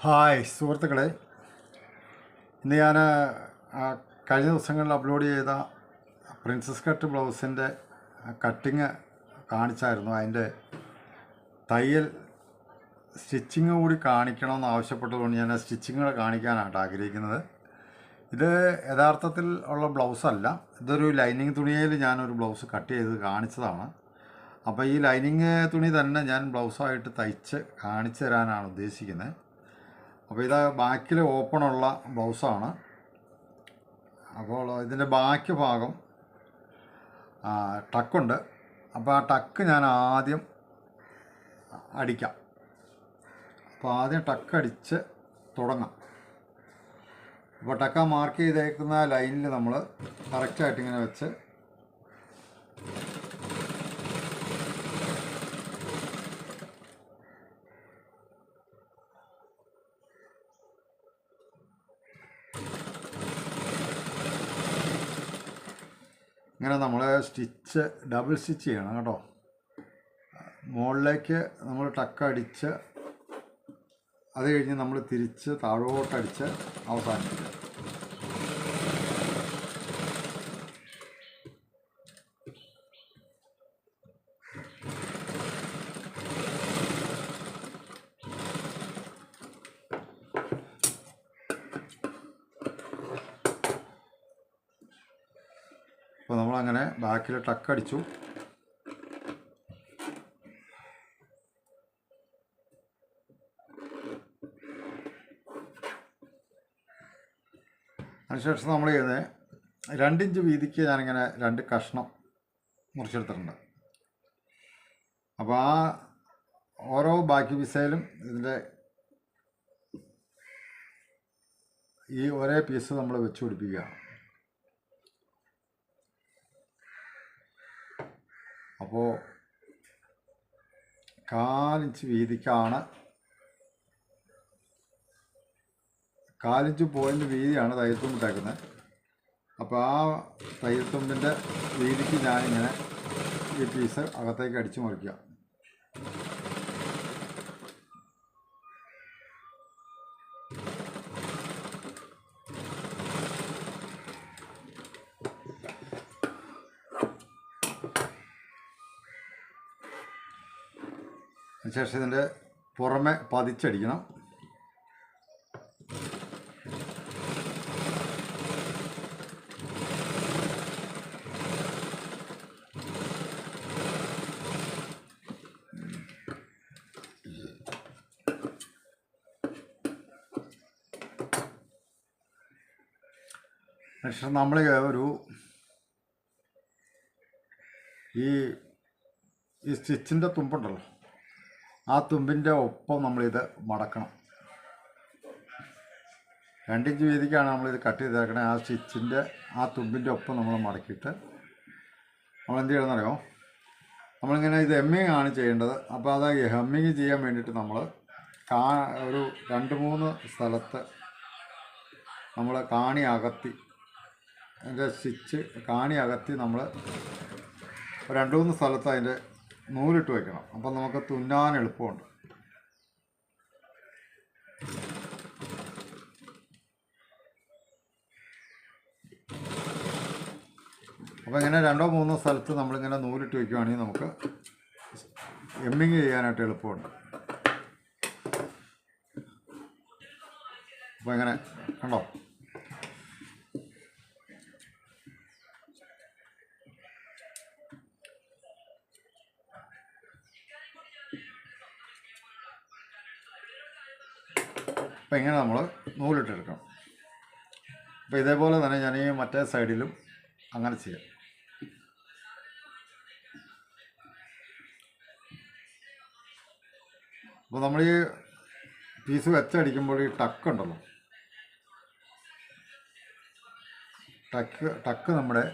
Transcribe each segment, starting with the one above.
Hi സുഹൃത്തുക്കളെ, ഇന്ന് ഞാൻ കഴിഞ്ഞ ദിവസങ്ങളിൽ അപ്ലോഡ് ചെയ്ത പ്രിൻസസ് കട്ട് ബ്ലൗസിൻ്റെ കട്ടിങ് കാണിച്ചായിരുന്നു. അതിൻ്റെ തയ്യൽ സ്റ്റിച്ചിങ് കൂടി കാണിക്കണമെന്ന് ആവശ്യപ്പെട്ടതുകൊണ്ട് ഞാൻ സ്റ്റിച്ചിങ് കാണിക്കാനായിട്ട് ആഗ്രഹിക്കുന്നത്. ഇത് യഥാർത്ഥത്തിൽ ഉള്ള ബ്ലൗസല്ല, ഇതൊരു ലൈനിങ് തുണിയിൽ ഞാനൊരു ബ്ലൗസ് കട്ട് ചെയ്ത് കാണിച്ചതാണ്. അപ്പോൾ ഈ ലൈനിങ് തുണി തന്നെ ഞാൻ ബ്ലൗസായിട്ട് തയ്ച്ച് കാണിച്ചു തരാനാണ് ഉദ്ദേശിക്കുന്നത്. അപ്പോൾ ഇത് ബാക്കിൽ ഓപ്പണുള്ള ബ്ലൗസാണ്. അപ്പോൾ ഇതിൻ്റെ ബാക്കി ഭാഗം ടക്കുണ്ട്. അപ്പോൾ ആ ടക്ക് ഞാൻ ആദ്യം അടിക്കാം. അപ്പോൾ ആദ്യം ടക്ക് അടിച്ച് തുടങ്ങാം. അപ്പോൾ ടക്ക മാർക്ക് ചെയ്തേക്കുന്ന ലൈനിൽ നമ്മൾ കറക്റ്റായിട്ട് ഇങ്ങനെ വെച്ച് ഇങ്ങനെ നമ്മൾ ഡബിൾ സ്റ്റിച്ച് ചെയ്യണം കേട്ടോ. മുകളിലേക്ക് നമ്മൾ ടക്ക് അടിച്ച് അത് കഴിഞ്ഞ് നമ്മൾ തിരിച്ച് താഴോട്ടടിച്ച് അവസാനിപ്പിക്കുക. അപ്പോൾ നമ്മളങ്ങനെ ബാക്കിൽ ടക്ക് അടിച്ചു. അതിനുശേഷം നമ്മൾ ചെയ്യുന്നത് 2 ഇഞ്ച് വീതിക്ക് ഞാനിങ്ങനെ 2 കഷ്ണം മുറിച്ചെടുത്തിട്ടുണ്ട്. അപ്പോൾ ആ ഓരോ ബാക്കി പീസയിലും ഇതിൻ്റെ ഈ ഒരേ പീസ് നമ്മൾ വെച്ച് പിടിപ്പിക്കുകയാണ്. അപ്പോൾ 1/4 ഇഞ്ച് വീതിക്കാണ്, 1/4 ഇഞ്ച് പോയിൻ്റ് വീതിയാണ് തയ്യൽ തുമ്പിട്ടേക്കുന്നത്. അപ്പോൾ ആ തയ്യൽ തുമ്പിൻ്റെ വീതിക്ക് ഞാനിങ്ങനെ ഈ പീസ് അകത്തേക്ക് അടിച്ചു മുറിക്കുക. അതിനുശേഷം ഇതിൻ്റെ പുറമെ പതിച്ചടിക്കണം. പക്ഷെ നമ്മൾ ഈ സ്റ്റിച്ചിൻ്റെ തുമ്പുണ്ടല്ലോ, ആ തുമ്പിൻ്റെ ഒപ്പം നമ്മളിത് മടക്കണം. 2 ഇഞ്ച് വീതിക്കാണ് നമ്മളിത് കട്ട് ചെയ്തേക്കണേ. ആ സ്റ്റിച്ചിൻ്റെ ആ തുമ്പിൻ്റെ ഒപ്പം നമ്മൾ മടക്കിയിട്ട് നമ്മളെന്ത് ചെയ്യണമെന്നറിയോ, നമ്മളിങ്ങനെ ഇത് ഹെമ്മിങ് ആണ് ചെയ്യേണ്ടത്. അപ്പോൾ അത് ഹെമ്മിങ് ചെയ്യാൻ വേണ്ടിയിട്ട് നമ്മൾ ഒരു 2-3 സ്ഥലത്ത് നമ്മൾ കാണി അകത്തി, അതിൻ്റെ സ്റ്റിച്ച് കാണി അകത്തി നമ്മൾ 2-3 സ്ഥലത്ത് അതിൻ്റെ നൂലിട്ട് വയ്ക്കണം. അപ്പം നമുക്ക് തുന്നാൻ എളുപ്പമുണ്ട്. അപ്പോൾ ഇങ്ങനെ 2-3 സ്ഥലത്ത് നമ്മളിങ്ങനെ നൂലിട്ട് വയ്ക്കുകയാണെങ്കിൽ നമുക്ക് എമ്മിങ് ചെയ്യാനായിട്ട് എളുപ്പമുണ്ട്. അപ്പോൾ ഇങ്ങനെ കണ്ടോ, അപ്പോൾ ഇങ്ങനെ നമ്മൾ നൂലിട്ടെടുക്കണം. അപ്പോൾ ഇതേപോലെ തന്നെ ഞാൻ ഈ മറ്റേ സൈഡിലും അങ്ങനെ ചെയ്യാം. അപ്പോൾ നമ്മൾ ഈ പീസ് വെച്ചടിക്കുമ്പോൾ ഈ ടക്ക് ഉണ്ടല്ലോ, ടക്ക് നമ്മുടെ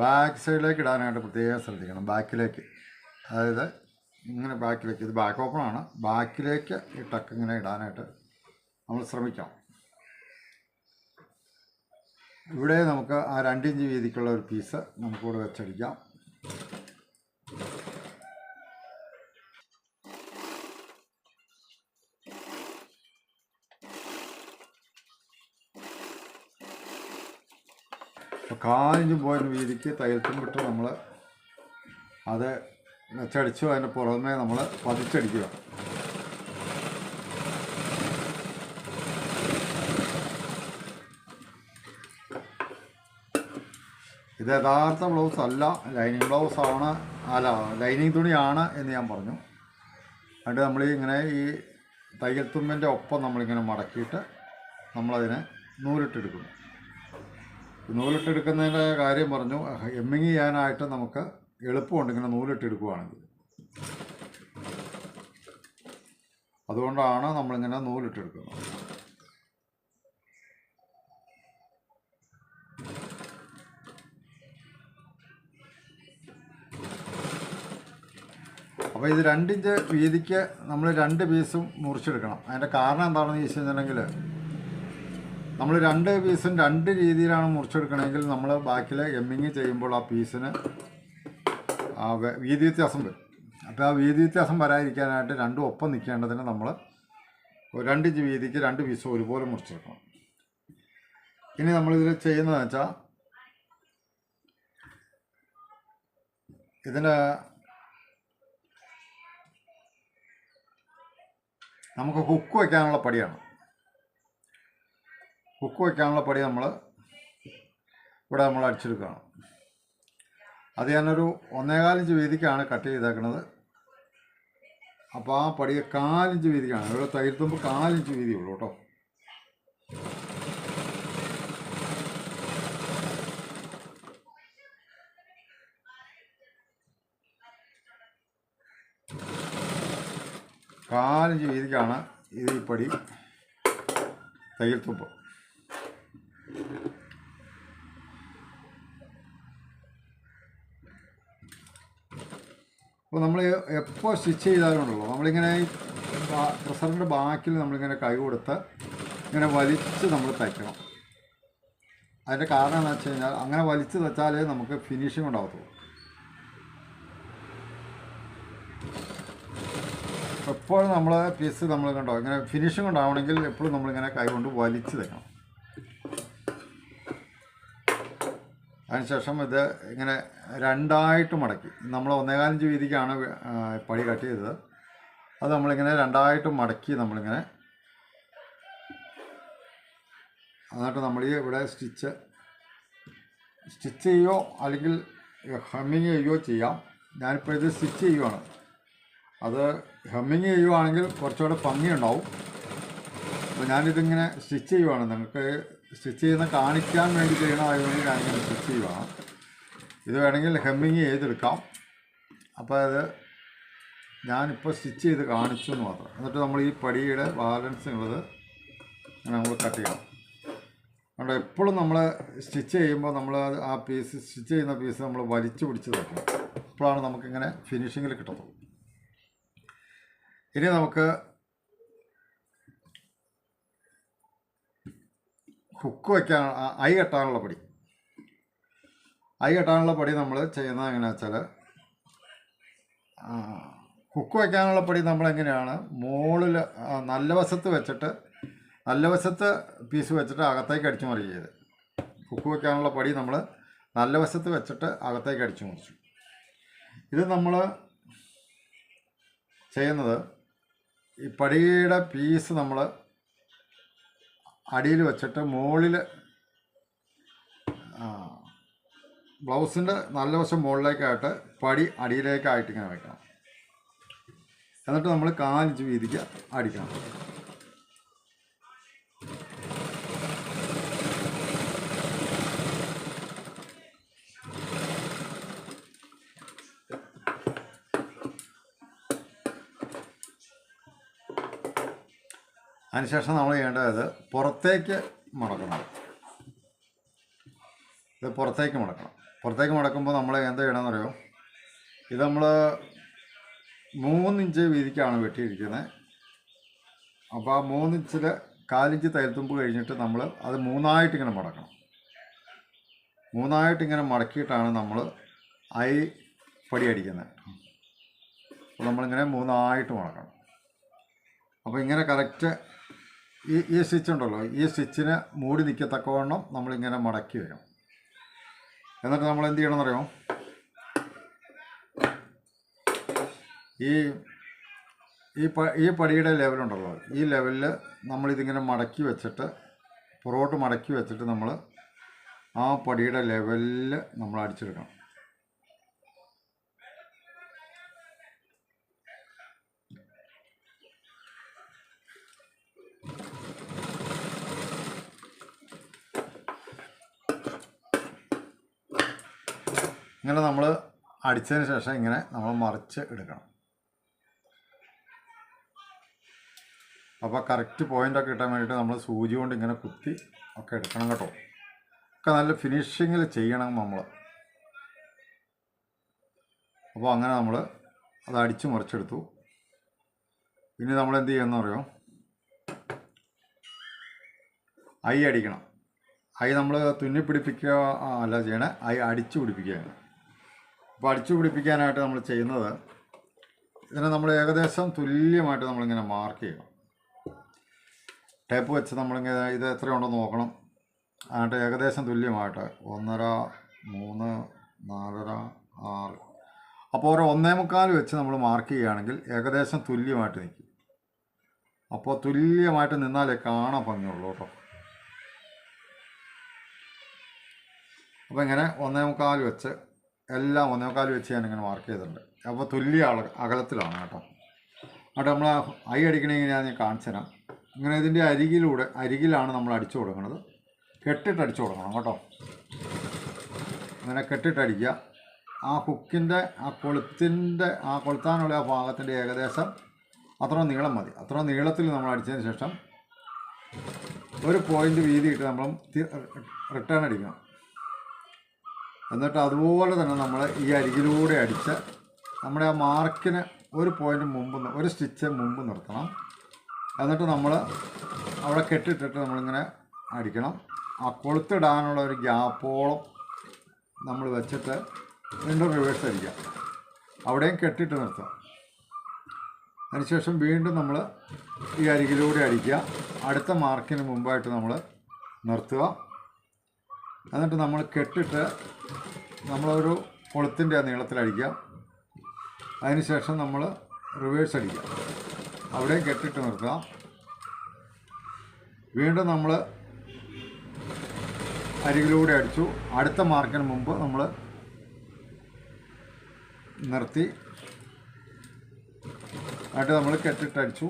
ബാക്ക് സൈഡിലേക്ക് ഇടാനായിട്ട് പ്രത്യേകം ശ്രദ്ധിക്കണം. ബാക്കിലേക്ക്, അതായത് ഇങ്ങനെ ബാക്കിലേക്ക്, ഇത് ബാക്ക് ഓപ്പണാണ്, ബാക്കിലേക്ക് ഈ ടക്ക് ഇങ്ങനെ ഇടാനായിട്ട് നമ്മൾ ശ്രമിക്കാം. ഇവിടെ നമുക്ക് ആ 2 ഇഞ്ച് വീതിക്കുള്ള ഒരു പീസ് നമുക്കിവിടെ വെച്ചടിക്കാം. 1/4 ഇഞ്ച് പോയിന് വീതിക്ക് തയ്യൽ തുമ്പിട്ട് നമ്മൾ അത് വെച്ചടിച്ചു. അതിൻ്റെ പുറമേ നമ്മൾ പതിച്ചടിക്കുക. ഇത് യഥാർത്ഥ ബ്ലൗസ് അല്ല, ലൈനിങ് ബ്ലൗസാണ്, അല്ല ലൈനിങ് തുണിയാണ് എന്ന് ഞാൻ പറഞ്ഞു. എന്നിട്ട് നമ്മൾ ഇങ്ങനെ ഈ തയ്യൽ തുമ്പിൻ്റെ ഒപ്പം നമ്മളിങ്ങനെ മടക്കിയിട്ട് നമ്മളതിനെ നൂലിട്ടെടുക്കുന്നു. നൂലിട്ടെടുക്കുന്നതിൻ്റെ കാര്യം പറഞ്ഞു. എമ്മിങ് ചെയ്യാനായിട്ട് നമുക്ക് എളുപ്പമുണ്ട് ഇങ്ങനെ നൂലിട്ടെടുക്കുകയാണെങ്കിൽ. അതുകൊണ്ടാണ് നമ്മളിങ്ങനെ നൂലിട്ടെടുക്കുന്നത്. അപ്പോൾ ഇത് 2 ഇഞ്ച് വീതിക്ക് നമ്മൾ 2 പീസും മുറിച്ചെടുക്കണം. അതിൻ്റെ കാരണം എന്താണെന്ന് ചോദിച്ചു കഴിഞ്ഞിട്ടുണ്ടെങ്കിൽ, നമ്മൾ 2 പീസും 2 രീതിയിലാണ് മുറിച്ചെടുക്കണമെങ്കിൽ നമ്മൾ ബാക്കിൽ എമ്മിങ് ചെയ്യുമ്പോൾ ആ പീസിന് വീതി വ്യത്യാസം വരും. അപ്പോൾ ആ വീതി വ്യത്യാസം വരാതിരിക്കാനായിട്ട് രണ്ടും ഒപ്പം നിൽക്കേണ്ടതിന് നമ്മൾ 2 ഇഞ്ച് വീതിക്ക് 2 പീസും ഒരുപോലെ മുറിച്ചെടുക്കണം. ഇനി നമ്മളിതിൽ ചെയ്യുന്നതെന്ന് വെച്ചാൽ, ഇതിന് നമുക്ക് ഹുക്ക് വയ്ക്കാനുള്ള പടിയാണ്. ഹുക്ക് വയ്ക്കാനുള്ള പടി ഇവിടെ നമ്മൾ അടിച്ചെടുക്കുകയാണ്. അത് ഞാനൊരു 1.25 ഇഞ്ച് വീതിക്കാണ് കട്ട് ചെയ്തേക്കുന്നത്. അപ്പോൾ ആ പടി 4 ഇഞ്ച് വീതിക്കാണ്. ഇവിടെ തയ്യൽ തുമ്പ് 4 ഇഞ്ച് വീതിയുള്ളൂ കേട്ടോ. കാലിഞ്ച് വീതിക്കാണ് ഇത് ഈ പടി തയ്യൽ തുമ്പ്. അപ്പോൾ നമ്മൾ എപ്പോൾ സ്റ്റിച്ച് ചെയ്താലുണ്ടല്ലോ, നമ്മളിങ്ങനെ ഈ പ്രസറിൻ്റെ ബാക്കിൽ നമ്മളിങ്ങനെ കൈ കൊടുത്ത് ഇങ്ങനെ വലിച്ച് നമ്മൾ തയ്ക്കണം. അതിൻ്റെ കാരണം എന്താ വെച്ച് കഴിഞ്ഞാൽ, അങ്ങനെ വലിച്ച് തയ്ച്ചാലേ നമുക്ക് ഫിനിഷിംഗ് ഉണ്ടാകത്തുള്ളൂ. എപ്പോഴും നമ്മൾ പീസ് നമ്മൾ കണ്ടോ ഇങ്ങനെ ഫിനിഷിംഗ് ഉണ്ടാവണമെങ്കിൽ എപ്പോഴും നമ്മളിങ്ങനെ കൈ കൊണ്ട് വലിച്ച് തയ്ക്കണം. അതിനുശേഷം ഇത് ഇങ്ങനെ 2ആയിട്ട് മടക്കി, നമ്മൾ 1.25 ഇഞ്ച് വീതിക്കാണ് പടി കട്ട് ചെയ്തത്. അത് നമ്മളിങ്ങനെ 2ആയിട്ട് മടക്കി നമ്മളിങ്ങനെ, എന്നിട്ട് നമ്മൾ ഈ ഇവിടെ സ്റ്റിച്ച് ചെയ്യുകയോ അല്ലെങ്കിൽ ഹമ്മിങ് ചെയ്യുകയോ ചെയ്യാം. ഞാനിപ്പോൾ ഇത് സ്റ്റിച്ച് ചെയ്യുകയാണ്. അത് ഹമ്മിങ് ചെയ്യുവാണെങ്കിൽ കുറച്ചുകൂടെ ഭംഗിയുണ്ടാവും. അപ്പോൾ ഞാനിതിങ്ങനെ സ്റ്റിച്ച് ചെയ്യുവാണ്. നിങ്ങൾക്ക് സ്റ്റിച്ച് ചെയ്യുന്ന കാണിക്കാൻ വേണ്ടി ചെയ്യണമായതുകൊണ്ട് ഞാനിങ്ങനെ സ്റ്റിച്ച് ചെയ്യുവാണ്. ഇത് വേണമെങ്കിൽ ഹമ്മിങ് ചെയ്തെടുക്കാം. അപ്പോൾ അത് ഞാനിപ്പോൾ സ്റ്റിച്ച് ചെയ്ത് കാണിച്ചു എന്ന് മാത്രം. എന്നിട്ട് നമ്മൾ ഈ പടിയുടെ ബാലൻസ് ഉള്ളത് നമ്മൾ കട്ട് ചെയ്യണം. അതുകൊണ്ട് എപ്പോഴും നമ്മൾ സ്റ്റിച്ച് ചെയ്യുമ്പോൾ നമ്മൾ ആ പീസ് സ്റ്റിച്ച് ചെയ്യുന്ന പീസ് നമ്മൾ വലിച്ചു പിടിച്ച് തയ്ക്കണം. അപ്പോഴാണ് നമുക്കിങ്ങനെ ഫിനിഷിങ്ങിൽ കിട്ടത്തുള്ളൂ. ഇനി നമുക്ക് ഹുക്ക് വയ്ക്കാൻ ഐ കെട്ടാനുള്ള പടി നമ്മൾ ചെയ്യുന്നത് എങ്ങനെയാണെന്ന് വെച്ചാൽ, ഹുക്ക് വയ്ക്കാനുള്ള പടി നമ്മളെങ്ങനെയാണ്, മുകളിൽ നല്ല വശത്ത് വെച്ചിട്ട് നല്ല വശത്ത് പീസ് വെച്ചിട്ട് അകത്തേക്ക് അടിച്ചു മറിച്ച് ചെയ്ത്. ഹുക്ക് വയ്ക്കാനുള്ള പടി നമ്മൾ നല്ല വശത്ത് വെച്ചിട്ട് അകത്തേക്ക് അടിച്ചു മുറിച്ചു. ഇത് നമ്മൾ ചെയ്യുന്നത്, ഈ പടിയുടെ പീസ് നമ്മൾ അടിയിൽ വെച്ചിട്ട് മുകളിൽ ബ്ലൗസിൻ്റെ നല്ല വശം മുകളിലേക്കായിട്ട് പടി അടിയിലേക്കായിട്ട് ഇങ്ങനെ വയ്ക്കണം. എന്നിട്ട് നമ്മൾ 4 ഇഞ്ച് വീതിക്ക് അടിക്കണം. അതിനുശേഷം നമ്മൾ ചെയ്യേണ്ടത് പുറത്തേക്ക് മടക്കണം. ഇത് പുറത്തേക്ക് മടക്കുമ്പോൾ നമ്മൾ എന്താ ചെയ്യണമെന്നറിയോ, ഇത് നമ്മൾ 3 ഇഞ്ച് വീതിക്കാണ് വെട്ടിയിരിക്കുന്നത്. അപ്പോൾ ആ 3 ഇഞ്ചിൽ 4 ഇഞ്ച് തയ്യൽ തുമ്പ് കഴിഞ്ഞിട്ട് നമ്മൾ അത് 3ആയിട്ട് ഇങ്ങനെ മടക്കണം. 3ആയിട്ട് മടക്കിയിട്ടാണ് നമ്മൾ ഐ പടി അടിക്കുന്നത്. അപ്പോൾ നമ്മളിങ്ങനെ 3ആയിട്ട് മടക്കണം. അപ്പോൾ ഇങ്ങനെ കറക്റ്റ് ഈ സ്റ്റിച്ച് ഉണ്ടല്ലോ, ഈ സ്റ്റിച്ചിന് മൂടി നിൽക്കത്തക്കവണ്ണം നമ്മളിങ്ങനെ മടക്കി വരും. എന്നിട്ട് നമ്മൾ എന്ത് ചെയ്യണമെന്നറിയോ, ഈ ഈ പടിയുടെ ലെവലുണ്ടല്ലോ, ഈ ലെവലിൽ നമ്മളിതിങ്ങനെ മടക്കി വെച്ചിട്ട്, പുറകോട്ട് മടക്കി വെച്ചിട്ട് നമ്മൾ ആ പടിയുടെ ലെവലിൽ നമ്മൾ അടിച്ചെടുക്കണം. ഇങ്ങനെ നമ്മൾ അടിച്ചതിന് ശേഷം ഇങ്ങനെ നമ്മൾ മറിച്ച് എടുക്കണം. അപ്പോൾ കറക്റ്റ് പോയിൻ്റൊക്കെ കിട്ടാൻ വേണ്ടിയിട്ട് നമ്മൾ സൂചി കൊണ്ട് ഇങ്ങനെ കുത്തി ഒക്കെ എടുക്കണം കേട്ടോ. ഒക്കെ നല്ല ഫിനിഷിങ്ങിൽ ചെയ്യണം നമ്മൾ. അപ്പോൾ അങ്ങനെ നമ്മൾ അത് അടിച്ച് മറിച്ചെടുത്തു. ഇനി നമ്മൾ എന്ത് ചെയ്യുമെന്ന് അറിയോ, ഐ അടിക്കണം. ഐ നമ്മൾ തുന്നി പിടിപ്പിക്കുക അല്ല ചെയ്യണേ, ഐ അടിച്ചു പിടിപ്പിക്കുകയാണ്. അപ്പോൾ അടിച്ചു പിടിപ്പിക്കാനായിട്ട് നമ്മൾ ചെയ്യുന്നത്, ഇതിനെ നമ്മൾ ഏകദേശം തുല്യമായിട്ട് നമ്മളിങ്ങനെ മാർക്ക് ചെയ്യണം. ടേപ്പ് വെച്ച് നമ്മളിങ്ങനെ ഇത് എത്രയുണ്ടെന്ന് നോക്കണം. എന്നിട്ട് ഏകദേശം തുല്യമായിട്ട് 1.5, 3, 4.5, 6, അപ്പോൾ ഒരു 1.25 വെച്ച് നമ്മൾ മാർക്ക് ചെയ്യുകയാണെങ്കിൽ ഏകദേശം തുല്യമായിട്ട് നിൽക്കും. അപ്പോൾ തുല്യമായിട്ട് നിന്നാലേ കാണാൻ ഭംഗിയുള്ളൂ കേട്ടോ. അപ്പോൾ ഇങ്ങനെ 1.25 വെച്ച് എല്ലാം 1.25 വെച്ച് ഞാനിങ്ങനെ മാർക്ക് ചെയ്തിട്ടുണ്ട്. അപ്പോൾ തുല്യ അകലത്തിലാണ് കേട്ടോ. എന്നിട്ട് നമ്മൾ ഐ അടിക്കണമെങ്കിൽ ഞാൻ കാണിച്ചു തരാം. ഇങ്ങനെ ഇതിൻ്റെ അരികിലാണ് നമ്മൾ അടിച്ചു കൊടുക്കുന്നത്. കെട്ടിട്ട് അടിച്ചു കൊടുക്കണം കേട്ടോ. ഇങ്ങനെ കെട്ടിട്ടടിക്കുക. ആ ഹുക്കിൻ്റെ ആ കൊളുത്താനുള്ള ആ ഭാഗത്തിൻ്റെ ഏകദേശം അത്ര നീളം മതി. അത്ര നീളത്തിൽ നമ്മൾ അടിച്ചതിന് ശേഷം ഒരു പോയിൻ്റ് വീതിയിട്ട് നമ്മൾ റിട്ടേൺ അടിക്കണം. എന്നിട്ട് അതുപോലെ തന്നെ നമ്മൾ ഈ അരികിലൂടെ അടിച്ച് നമ്മുടെ ആ മാർക്കിന് ഒരു പോയിൻ്റ് ഒരു സ്റ്റിച്ച് മുമ്പ് നിർത്തണം. എന്നിട്ട് നമ്മൾ അവിടെ കെട്ടിട്ടിട്ട് നമ്മളിങ്ങനെ അടിക്കണം. ആ കൊളുത്തിടാനുള്ള ഒരു ഗ്യാപ്പോളം നമ്മൾ വെച്ചിട്ട് വീണ്ടും റിവേഴ്സ് അടിക്കുക. അവിടെയും കെട്ടിട്ട് നിർത്തുക. അതിനുശേഷം വീണ്ടും നമ്മൾ ഈ അരികിലൂടെ അടിക്കുക. അടുത്ത മാർക്കിന് മുമ്പായിട്ട് നമ്മൾ നിർത്തുക. എന്നിട്ട് നമ്മൾ കെട്ടിട്ട് നമ്മളൊരു കൊളുത്തിൻ്റെ നീളത്തിലടിക്കുക. അതിനുശേഷം നമ്മൾ റിവേഴ്സ് അടിക്കുക. അവിടെയും കെട്ടിട്ട് നിർത്തുക. വീണ്ടും നമ്മൾ അരികിലൂടെ അടിച്ചു. അടുത്ത മാർക്കിന് മുമ്പ് നമ്മൾ നിർത്തി. എന്നിട്ട് നമ്മൾ കെട്ടിട്ടടിച്ചു.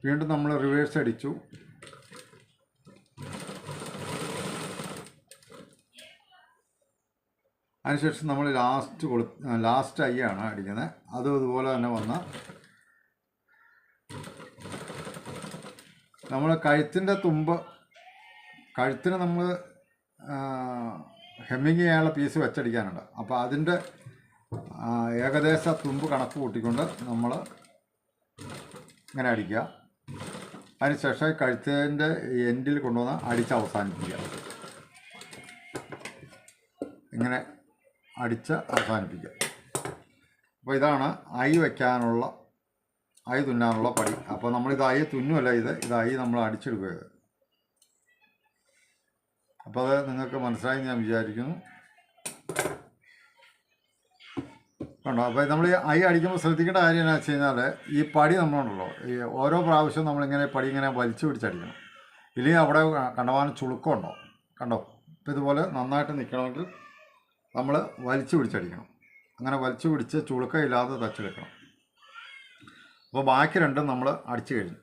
വീണ്ടും നമ്മൾ റിവേഴ്സ് അടിച്ചു. അതിനുശേഷം നമ്മൾ ലാസ്റ്റ് ഐ ആണ് അടിക്കുന്നത്. അതും ഇതുപോലെ തന്നെ വന്ന് നമ്മൾ കഴുത്തിന് നമ്മൾ ഹെമ്മിങ് ചെയ്യാനുള്ള പീസ് വെച്ചടിക്കാനുണ്ട്. അപ്പോൾ അതിൻ്റെ ഏകദേശ തുമ്പ് കണക്ക് കൂട്ടിക്കൊണ്ട് നമ്മൾ ഇങ്ങനെ അടിക്കുക. അതിനുശേഷം കഴുത്തിൻ്റെ എൻഡിൽ കൊണ്ടുവന്ന് അടിച്ച് അവസാനിപ്പിക്കുക. ഇങ്ങനെ അടിച്ച് അവസാനിപ്പിക്കുക. അപ്പോൾ ഇതാണ് ഐ തുന്നാനുള്ള പടി. അപ്പോൾ നമ്മളിത് ഐ തുന്നുമല്ല, ഇത് ഐ നമ്മൾ അടിച്ചെടുക്കുക. അപ്പോൾ അത് നിങ്ങൾക്ക് മനസ്സിലായി ഞാൻ വിചാരിക്കുന്നു. കണ്ടോ? അപ്പോൾ നമ്മൾ ഈ ഐ അടിക്കുമ്പോൾ ശ്രദ്ധിക്കേണ്ട കാര്യം എന്താണെന്ന് വെച്ച് കഴിഞ്ഞാൽ, ഈ പടി നമ്മളുണ്ടല്ലോ, ഈ ഓരോ പ്രാവശ്യവും നമ്മളിങ്ങനെ പടി ഇങ്ങനെ വലിച്ചു പിടിച്ചടിക്കണം. ഇല്ലെങ്കിൽ അവിടെ കണ്ടമാനം ചുളുക്കമുണ്ടോ, കണ്ടോ? അപ്പോൾ ഇതുപോലെ നന്നായിട്ട് നിൽക്കണമെങ്കിൽ നമ്മൾ വലിച്ചു പിടിച്ചടിക്കണം. അങ്ങനെ വലിച്ചു പിടിച്ച് ചുളുക്കമില്ലാതെ തച്ചെടുക്കണം. അപ്പോൾ ബാക്കി രണ്ടും നമ്മൾ അടിച്ചു കഴിഞ്ഞു.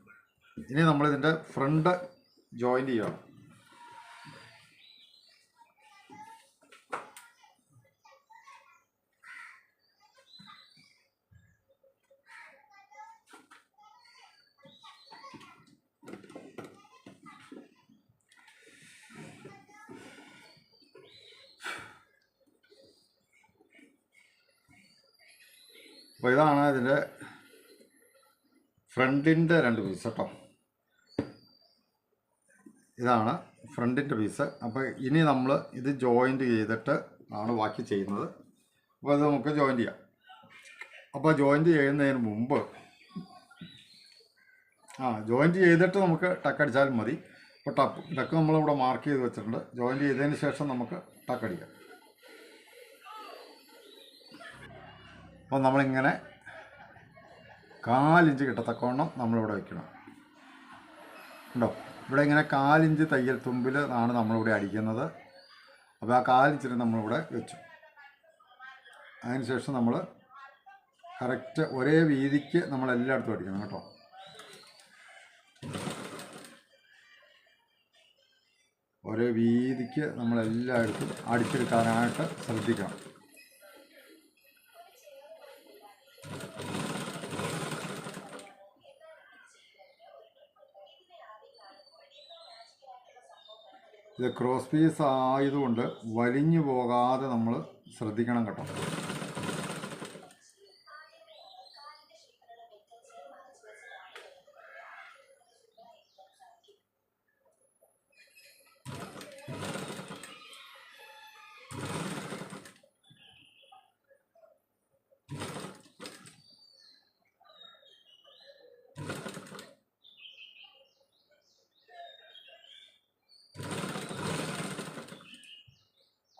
ഇനി നമ്മളിതിൻ്റെ ഫ്രണ്ട് ജോയിൻ്റ് ചെയ്യണം. അപ്പോൾ ഇതാണ് ഇതിൻ്റെ ഫ്രണ്ടിൻ്റെ 2 പീസ് കേട്ടോ. ഇതാണ് ഫ്രണ്ടിൻ്റെ പീസ്. അപ്പോൾ ഇനി നമ്മൾ ഇത് ജോയിൻ്റ് ചെയ്തിട്ട് ആണ് ബാക്കി ചെയ്യുന്നത്. അപ്പോൾ അത് നമുക്ക് ജോയിൻ്റ് ചെയ്യാം. അപ്പോൾ ജോയിൻ്റ് ചെയ്യുന്നതിന് മുമ്പ് ജോയിൻ്റ് ചെയ്തിട്ട് നമുക്ക് ടക്കടിച്ചാലും മതി. അപ്പോൾ ടക്ക് നമ്മളിവിടെ മാർക്ക് ചെയ്ത് വെച്ചിട്ടുണ്ട്. ജോയിൻ്റ് ചെയ്തതിന് ശേഷം നമുക്ക് ടക്കടിക്കാം. അപ്പോൾ നമ്മളിങ്ങനെ 4 ഇഞ്ച് കിട്ടത്തക്കവണ്ണം നമ്മളിവിടെ വയ്ക്കണം. ഉണ്ടോ? ഇവിടെ ഇങ്ങനെ 4 ഇഞ്ച് തയ്യൽ തുമ്പിൽ ആണ് നമ്മളിവിടെ അടിക്കുന്നത്. അപ്പോൾ ആ 4 ഇഞ്ചിന് നമ്മളിവിടെ വെച്ചു. അതിനുശേഷം നമ്മൾ കറക്റ്റ് ഒരേ വീതിക്ക് നമ്മളെല്ലായിടത്തും അടിക്കണം കേട്ടോ. ഒരേ വീതിക്ക് നമ്മളെല്ലായിടത്തും അടിച്ചെടുക്കാനായിട്ട് ശ്രദ്ധിക്കണം. ഇത് ക്രോസ് പീസ് ആയതുകൊണ്ട് വലിഞ്ഞു പോകാതെ നമ്മൾ ശ്രദ്ധിക്കണം കേട്ടോ.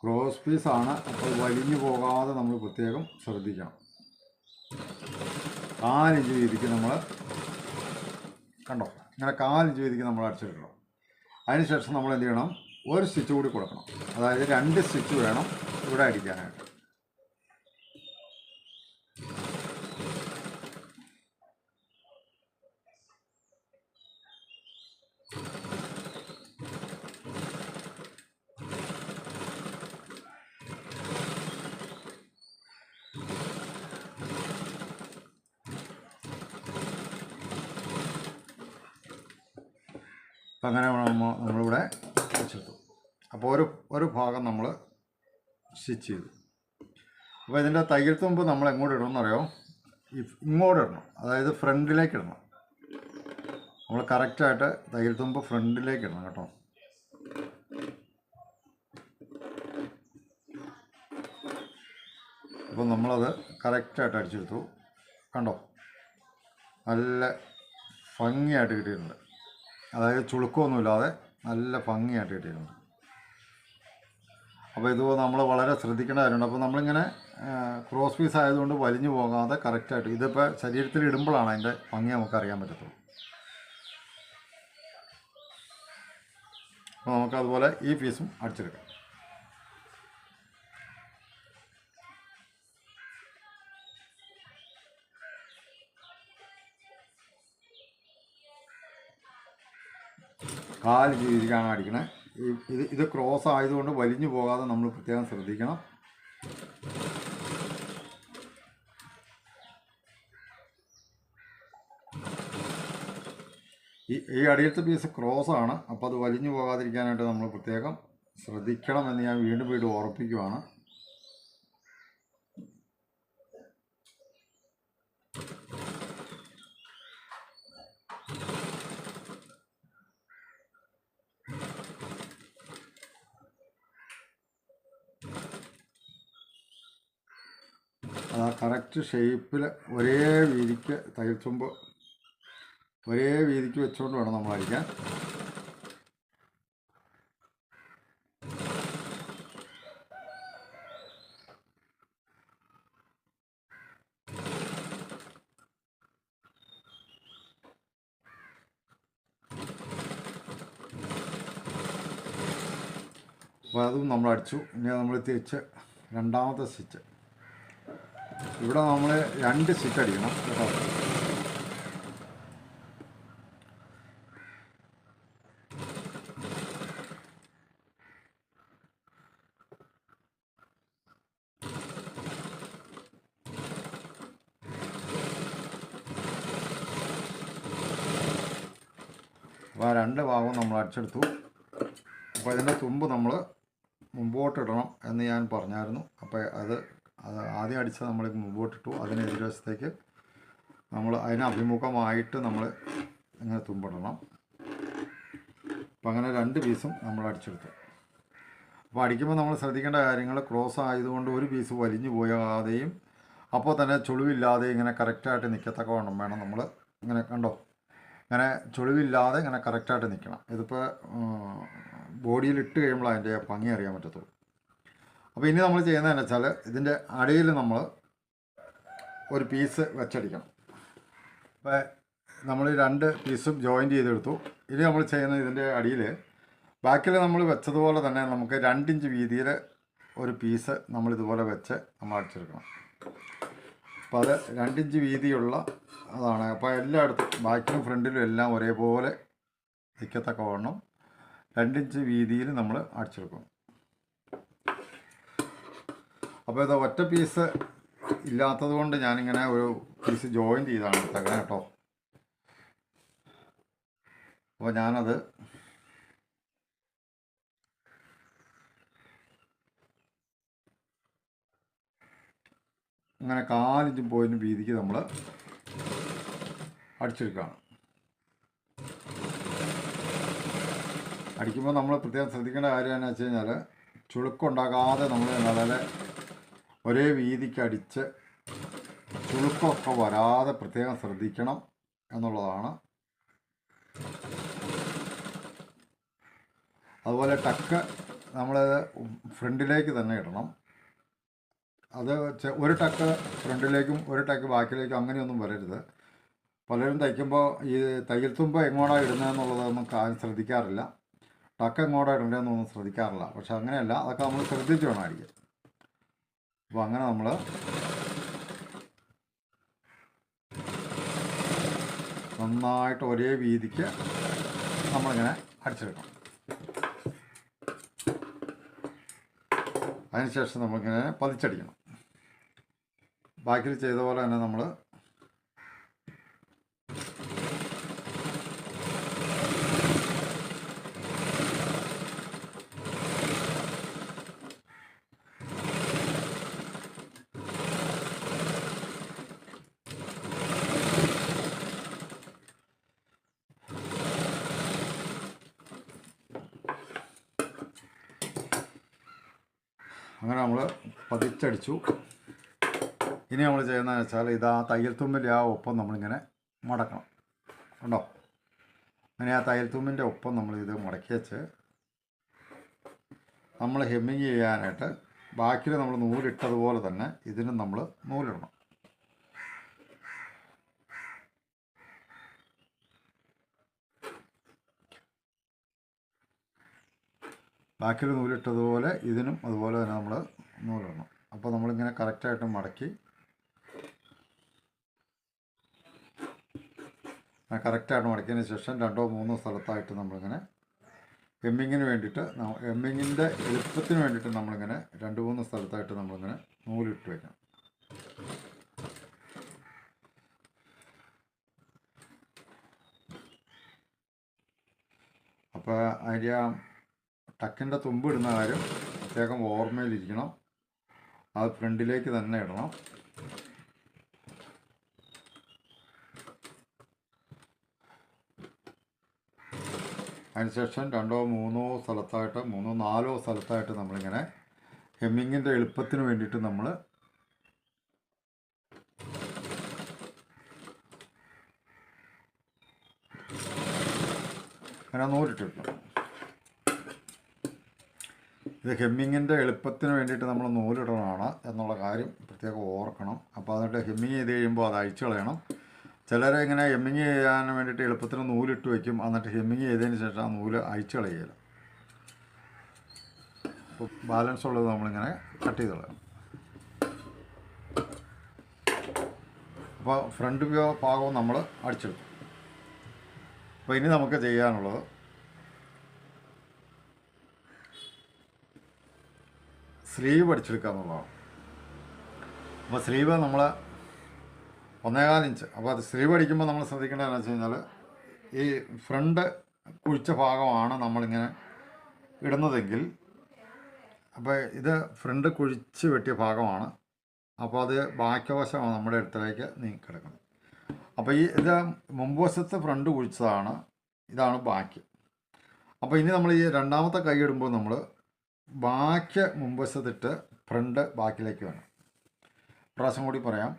ക്രോസ് പീസാണ്, അപ്പോൾ വലിഞ്ഞു പോകാതെ നമ്മൾ പ്രത്യേകം ശ്രദ്ധിക്കണം. 4 ഇഞ്ച് വീതിക്ക് നമ്മൾ കണ്ടോ, ഇങ്ങനെ 4 ഇഞ്ച് വീതിക്ക് നമ്മൾ അടിച്ചെടുക്കണം. അതിനുശേഷം നമ്മൾ എന്ത് ചെയ്യണം, ഒരു സ്റ്റിച്ച് കൂടി കൊടുക്കണം. അതായത് 2 സ്റ്റിച്ച് വേണം ഇവിടെ അടിക്കാനായിട്ട്. അപ്പം അങ്ങനെ നമ്മളിവിടെ വെച്ചെടുത്തു. അപ്പോൾ ഒരു ഭാഗം നമ്മൾ സ്റ്റിച്ച് ചെയ്തു. അപ്പോൾ ഇതിൻ്റെ തയ്യൽ തുമ്പ് നമ്മൾ എങ്ങോട്ട് ഇടണമെന്ന് അറിയാമോ? ഇങ്ങോട്ട് ഇടണം, അതായത് ഫ്രണ്ടിലേക്ക് ഇടണം. നമ്മൾ കറക്റ്റായിട്ട് തയ്യൽ തുമ്പ് ഫ്രണ്ടിലേക്ക് ഇടണം കേട്ടോ. അപ്പോൾ നമ്മളത് കറക്റ്റായിട്ട് അടിച്ചെടുത്തു. കണ്ടോ, നല്ല ഭംഗിയായിട്ട് കിട്ടിയിട്ടുണ്ട്. അതായത് ചുളുക്കമൊന്നുമില്ലാതെ നല്ല ഭംഗിയായിട്ട് കിട്ടിയിട്ടുണ്ട്. അപ്പോൾ ഇത് നമ്മൾ വളരെ ശ്രദ്ധിക്കേണ്ട കാര്യമുണ്ട്. അപ്പോൾ നമ്മളിങ്ങനെ ക്രോസ് പീസ് ആയതുകൊണ്ട് വലിഞ്ഞു പോകാതെ കറക്റ്റായിട്ട്, ഇതിപ്പോൾ ശരീരത്തിൽ ഇടുമ്പോഴാണ് അതിൻ്റെ ഭംഗി നമുക്ക് അറിയാൻ പറ്റത്തുള്ളൂ. അപ്പോൾ നമുക്കതുപോലെ ഈ പീസും അടിച്ചെടുക്കാം. കാല് രീതിക്കാണ് അടിക്കണേ. ഇത് ക്രോസ് ആയതുകൊണ്ട് വലിഞ്ഞു പോകാതെ നമ്മൾ പ്രത്യേകം ശ്രദ്ധിക്കണം. ഈ അടിയത്തെ പീസ് ക്രോസ് ആണ്, അപ്പോൾ അത് വലിഞ്ഞു പോകാതിരിക്കാനായിട്ട് നമ്മൾ പ്രത്യേകം ശ്രദ്ധിക്കണം എന്ന് ഞാൻ വീണ്ടും ഓർപ്പിക്കുവാണ്. അത് ആ കറക്റ്റ് ഷേപ്പിൽ ഒരേ വീതിക്ക് തയ്യൽ തുമ്പ് ഒരേ വീതിക്ക് വെച്ചുകൊണ്ട് വേണം നമ്മൾ അടിക്കാൻ. അപ്പോൾ അതും നമ്മൾ അടിച്ചു. ഇനി നമ്മൾ തിരിച്ച് രണ്ടാമത്തെ സ്റ്റിച്ച്. ഇവിടെ നമ്മൾ 2 സ്റ്റിച്ച് അടിക്കണം കേട്ടോ. അപ്പോൾ ആ 2 ഭാഗവും നമ്മൾ അടിച്ചെടുത്തു. അപ്പോൾ അതിൻ്റെ തുമ്പ് നമ്മൾ മുമ്പോട്ടിടണം എന്ന് ഞാൻ പറഞ്ഞായിരുന്നു. അപ്പോൾ അത് ആദ്യം അടിച്ച് നമ്മൾ മുമ്പോട്ടിട്ടു. അതിന് എതിർവശത്തേക്ക് നമ്മൾ അതിന് അഭിമുഖമായിട്ട് നമ്മൾ ഇങ്ങനെ തുമ്പിടണം. അപ്പം അങ്ങനെ 2 പീസും നമ്മൾ അടിച്ചെടുത്തു. അപ്പോൾ അടിക്കുമ്പോൾ നമ്മൾ ശ്രദ്ധിക്കേണ്ട കാര്യങ്ങൾ, ക്രോസ് ആയതുകൊണ്ട് ഒരു പീസ് വലിഞ്ഞു പോകാതെയും അപ്പോൾ തന്നെ ചുളിവില്ലാതെ ഇങ്ങനെ കറക്റ്റായിട്ട് നിൽക്കത്തക്കവണ്ണം വേണം നമ്മൾ. ഇങ്ങനെ കണ്ടോ, ഇങ്ങനെ ചുളിവില്ലാതെ ഇങ്ങനെ കറക്റ്റായിട്ട് നിൽക്കണം. ഇതിപ്പോൾ ബോഡിയിൽ ഇട്ട് കഴിയുമ്പോൾ അതിൻ്റെ ഭംഗി അറിയാൻ പറ്റത്തുള്ളൂ. അപ്പോൾ ഇനി നമ്മൾ ചെയ്യുന്നതെന്ന് വെച്ചാൽ ഇതിൻ്റെ അടിയിൽ നമ്മൾ ഒരു പീസ് വെച്ചടിക്കണം. അപ്പോൾ നമ്മൾ 2 പീസും ജോയിൻറ്റ് ചെയ്തെടുത്തു. ഇനി നമ്മൾ ചെയ്യുന്നത് ഇതിൻ്റെ അടിയിൽ ബാക്കിൽ നമ്മൾ വെച്ചതുപോലെ തന്നെ നമുക്ക് 2 ഇഞ്ച് വീതിയിൽ ഒരു പീസ് നമ്മളിതുപോലെ വെച്ച് നമ്മൾ അടിച്ചെടുക്കണം. അപ്പോൾ അത് 2 ഇഞ്ച് വീതിയുള്ള അതാണ്. അപ്പോൾ എല്ലായിടത്തും ബാക്കിലും ഫ്രണ്ടിലും എല്ലാം ഒരേപോലെ നിൽക്കത്തക്കവണ്ണം 2 ഇഞ്ച് വീതിയിൽ നമ്മൾ അടിച്ചെടുക്കണം. അപ്പോൾ ഇത് ഒറ്റ പീസ് ഇല്ലാത്തത് കൊണ്ട് ഞാനിങ്ങനെ ഒരു പീസ് ജോയിൻറ്റ് ചെയ്താണ് എടുത്തേക്കണം കേട്ടോ. അപ്പോൾ ഞാനത് അങ്ങനെ 4 ഇഞ്ച് പോയിൻ്റ് വീതിക്ക് നമ്മൾ അടിച്ചെടുക്കുകയാണ്. അടിക്കുമ്പോൾ നമ്മൾ പ്രത്യേകം ശ്രദ്ധിക്കേണ്ട കാര്യം എന്ന് വെച്ച് കഴിഞ്ഞാൽ ചുളുക്കുണ്ടാകാതെ നമ്മൾ വളരെ ഒരേ വീതിക്ക് അടിച്ച് ചുളുക്കമൊക്കെ വരാതെ പ്രത്യേകം ശ്രദ്ധിക്കണം എന്നുള്ളതാണ്. അതുപോലെ ടക്ക് നമ്മൾ ഫ്രണ്ടിലേക്ക് തന്നെ ഇടണം. അത് ഒരു ടക്ക് ഫ്രണ്ടിലേക്കും ഒരു ടക്ക് ബാക്കിലേക്കും അങ്ങനെയൊന്നും വരരുത്. പലരും തയ്ക്കുമ്പോൾ ഈ തയ്യൽ തുമ്പ് എങ്ങോട്ടാണ് ഇടുന്നതെന്നുള്ളതൊന്നും ശ്രദ്ധിക്കാറില്ല. ടക്ക് എങ്ങോട്ടാണ് ഇടേണ്ടതെന്നൊന്നും ശ്രദ്ധിക്കാറില്ല. പക്ഷെ അങ്ങനെയല്ല, അതൊക്കെ നമ്മൾ ശ്രദ്ധിച്ച് വേണം അടിക്കാൻ. അപ്പോൾ അങ്ങനെ നമ്മൾ നന്നായിട്ട് ഒരേ വീതിക്ക് നമ്മളിങ്ങനെ അടിച്ചെടുക്കണം. അതിനുശേഷം നമ്മളിങ്ങനെ പതിച്ചടിക്കണം. ബാക്കിൽ ചെയ്ത പോലെ തന്നെ നമ്മൾ പതിച്ചടിച്ചു. ഇനി നമ്മൾ ചെയ്യുന്നതെന്ന് വെച്ചാൽ ഇതാ തയ്യൽ തുമ്പിൻ്റെ ആ ഒപ്പം നമ്മളിങ്ങനെ മടക്കണം. ഉണ്ടോ? അങ്ങനെ ആ തയ്യൽ തുമ്പിൻ്റെ ഒപ്പം നമ്മളിത് മടക്കി വെച്ച് നമ്മൾ ഹെമ്മിങ് ചെയ്യാനായിട്ട് ബാക്കിൽ നമ്മൾ നൂലിട്ടതുപോലെ തന്നെ ഇതിനും നമ്മൾ നൂലിടണം. ബാക്കിൽ നൂലിട്ടതുപോലെ ഇതിനും അതുപോലെ തന്നെ നമ്മൾ നൂലിടണം. അപ്പോൾ നമ്മളിങ്ങനെ കറക്റ്റായിട്ട് മടക്കി കറക്റ്റായിട്ട് മടക്കിയതിന് ശേഷം 2 or 3 സ്ഥലത്തായിട്ട് നമ്മളിങ്ങനെ ഹെമ്മിങ്ങിന് വേണ്ടിയിട്ട് ഹെമ്മിങ്ങിൻ്റെ എളുപ്പത്തിന് വേണ്ടിയിട്ട് നമ്മളിങ്ങനെ 2-3 സ്ഥലത്തായിട്ട് നമ്മളിങ്ങനെ നൂലിട്ട് വയ്ക്കണം. അപ്പോൾ അതിൻ്റെ ആ ടക്കിൻ്റെ തുമ്പ് ഇടുന്ന കാര്യം പ്രത്യേകം ഓർമ്മയിലിരിക്കണം. അത് ഫ്രണ്ടിലേക്ക് തന്നെ ഇടണം. അതിനുശേഷം 2 or 3 സ്ഥലത്തായിട്ട് 3 or 4 സ്ഥലത്തായിട്ട് നമ്മളിങ്ങനെ ഹെമ്മിങ്ങിൻ്റെ എളുപ്പത്തിന് വേണ്ടിയിട്ട് നമ്മൾ അങ്ങനെ നൂലിട്ടിട്ടുണ്ട്. ഇത് ഹെമ്മിങ്ങിൻ്റെ എളുപ്പത്തിന് വേണ്ടിയിട്ട് നമ്മൾ നൂലിടണമാണ് എന്നുള്ള കാര്യം പ്രത്യേകം ഓർക്കണം. അപ്പോൾ എന്നിട്ട് ഹെമ്മിങ് ചെയ്ത് കഴിയുമ്പോൾ അത് അഴിച്ചു കളയണം. ചിലരെ ഇങ്ങനെ ഹെമ്മിങ് ചെയ്യാൻ വേണ്ടിയിട്ട് എളുപ്പത്തിന് നൂലിട്ട് വയ്ക്കും. എന്നിട്ട് ഹെമ്മിങ് ചെയ്തതിന് ശേഷം ആ നൂല് അഴിച്ചു കളയുകയില്ല. അപ്പോൾ ബാലൻസ് ഉള്ളത് നമ്മളിങ്ങനെ കട്ട് ചെയ്ത് കളയണം. അപ്പോൾ ഫ്രണ്ട് ഭാഗവും നമ്മൾ അടിച്ചെടുക്കും. അപ്പോൾ ഇനി നമുക്ക് ചെയ്യാനുള്ളത് സ്ലീവ് അടിച്ചെടുക്കുക എന്നുള്ളതാണ്. അപ്പോൾ സ്ലീവ് നമ്മൾ 1.25 ഇഞ്ച്. അപ്പോൾ അത് സ്ലീവ് അടിക്കുമ്പോൾ നമ്മൾ ശ്രദ്ധിക്കേണ്ടതെന്ന് വെച്ച് കഴിഞ്ഞാൽ ഈ ഫ്രണ്ട് കുഴിച്ച ഭാഗമാണ് നമ്മളിങ്ങനെ ഇടുന്നതെങ്കിൽ, അപ്പോൾ ഇത് ഫ്രണ്ട് കുഴിച്ച് വെട്ടിയ ഭാഗമാണ്. അപ്പോൾ അത് ബാക്കി വശമാണ് നമ്മുടെ അടുത്തേക്ക് നീക്കിക്കിടക്കുന്നത്. അപ്പോൾ ഇത് മുൻവശത്ത് ഫ്രണ്ട് കുഴിച്ചതാണ്, ഇതാണ് ബാക്കി. അപ്പോൾ ഇനി നമ്മൾ ഈ രണ്ടാമത്തെ കൈ ഇടുമ്പോൾ നമ്മൾ ബാക്കി മുൻവശത്തിട്ട് ഫ്രണ്ട് ബാക്കിലേക്ക് വേണം. പ്രാവശ്യം കൂടി പറയാം.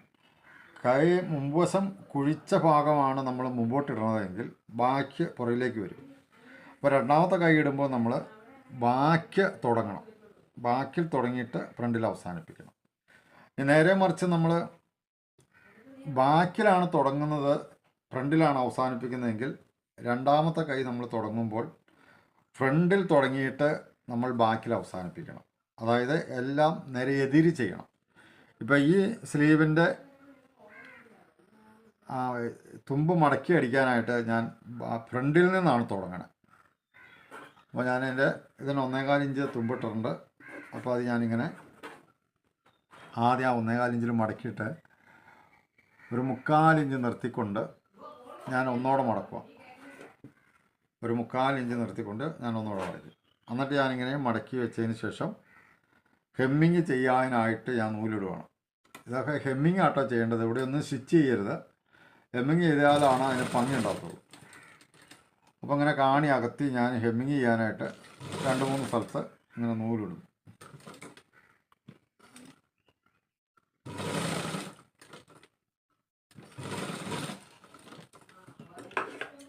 കൈ മുൻവശം കുഴിച്ച ഭാഗമാണ് നമ്മൾ മുമ്പോട്ടിടുന്നതെങ്കിൽ ബാക്കി പുറകിലേക്ക് വരും. അപ്പോൾ രണ്ടാമത്തെ കൈ ഇടുമ്പോൾ നമ്മൾ ബാക്കി തുടങ്ങണം. ബാക്കിൽ തുടങ്ങിയിട്ട് ഫ്രണ്ടിൽ അവസാനിപ്പിക്കണം. നേരെ മറിച്ച് നമ്മൾ ബാക്കിലാണ് തുടങ്ങുന്നത്, ഫ്രണ്ടിലാണ് അവസാനിപ്പിക്കുന്നതെങ്കിൽ രണ്ടാമത്തെ കൈ നമ്മൾ തുടങ്ങുമ്പോൾ ഫ്രണ്ടിൽ തുടങ്ങിയിട്ട് നമ്മൾ ബാക്കിൽ അവസാനിപ്പിക്കണം. അതായത് എല്ലാം നേരെ എതിര് ചെയ്യണം. ഇപ്പോൾ ഈ സ്ലീവിൻ്റെ തുമ്പ് മടക്കി അടിക്കാനായിട്ട് ഞാൻ ഫ്രണ്ടിൽ നിന്നാണ് തുടങ്ങണത്. അപ്പോൾ ഞാൻ ഇതിന് 1.25 ഇഞ്ച് തുമ്പിട്ടിട്ടുണ്ട്. അപ്പോൾ അത് ഞാനിങ്ങനെ ആദ്യം ആ 1.25 ഇഞ്ചിൽ മടക്കിയിട്ട് ഒരു 3/4 ഇഞ്ച് നിർത്തിക്കൊണ്ട് ഞാൻ ഒന്നോടെ മടക്കുക. ഒരു 3/4 ഇഞ്ച് നിർത്തിക്കൊണ്ട് ഞാൻ ഒന്നോടെ മടക്കി. എന്നിട്ട് ഞാനിങ്ങനെ മടക്കി വെച്ചതിന് ശേഷം ഹെമ്മിങ് ചെയ്യാനായിട്ട് ഞാൻ നൂലിടുകയാണ്. ഇതൊക്കെ ഹെമ്മിങ് ആട്ടോ ചെയ്യേണ്ടത്. ഇവിടെ ഒന്നും സ്റ്റിച്ച് ചെയ്യരുത്. ഹെമ്മിങ് ചെയ്താലാണ് അതിന് ഭംഗി ഉണ്ടാകത്തുള്ളൂ. അപ്പോൾ ഇങ്ങനെ കാണി അകത്തി ഞാൻ ഹെമ്മിങ് ചെയ്യാനായിട്ട് 2-3 സ്ഥലത്ത് ഇങ്ങനെ നൂലിടും.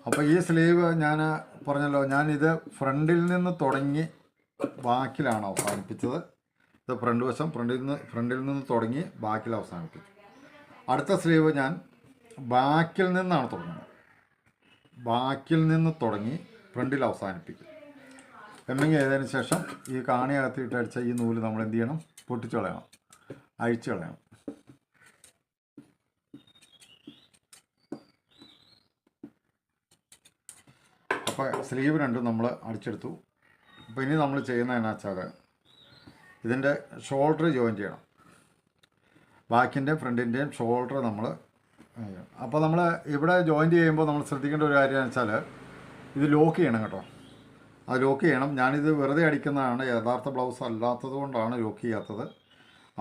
അപ്പോൾ ഈ സ്ലീവ് ഞാൻ പറഞ്ഞല്ലോ, ഞാനിത് ഫ്രണ്ടിൽ നിന്ന് തുടങ്ങി ബാക്കിലാണ് അവസാനിപ്പിച്ചത്. ഇത് ഫ്രണ്ട് വശം ഫ്രണ്ടിൽ നിന്ന് തുടങ്ങി ബാക്കിൽ അവസാനിപ്പിച്ചു. അടുത്ത സ്ലീവ് ഞാൻ ബാക്കിൽ നിന്നാണ് തുടങ്ങുന്നത്. ബാക്കിൽ നിന്ന് തുടങ്ങി ഫ്രണ്ടിൽ അവസാനിപ്പിക്കും. ഹെമ്മിങ് ചെയ്തതിന് ശേഷം ഈ കാണിയകത്തിട്ട് അടിച്ച ഈ നൂല് നമ്മൾ എന്ത് ചെയ്യണം? പൊട്ടിച്ചു കളയണം, അഴിച്ചു കളയണം. അപ്പോൾ സ്ലീവ് രണ്ടും നമ്മൾ അടിച്ചെടുത്തു. അപ്പോൾ ഇനി നമ്മൾ ചെയ്യുന്നതെന്നു വെച്ചാൽ ഇതിൻ്റെ ഷോൾഡർ ജോയിൻ ചെയ്യണം. ബാക്കിൻ്റെയും ഫ്രണ്ടിൻ്റെയും ഷോൾഡർ നമ്മൾ അപ്പോൾ നമ്മൾ ഇവിടെ ജോയിൻറ്റ് ചെയ്യുമ്പോൾ നമ്മൾ ശ്രദ്ധിക്കേണ്ട ഒരു കാര്യം എന്ന് വെച്ചാൽ ഇത് ലോക്ക് ചെയ്യണം കേട്ടോ. അത് ലോക്ക് ചെയ്യണം. ഞാനിത് വെറുതെ അടിക്കുന്നതാണ്, യഥാർത്ഥ ബ്ലൗസ് അല്ലാത്തത് കൊണ്ടാണ് ലോക്ക് ചെയ്യാത്തത്.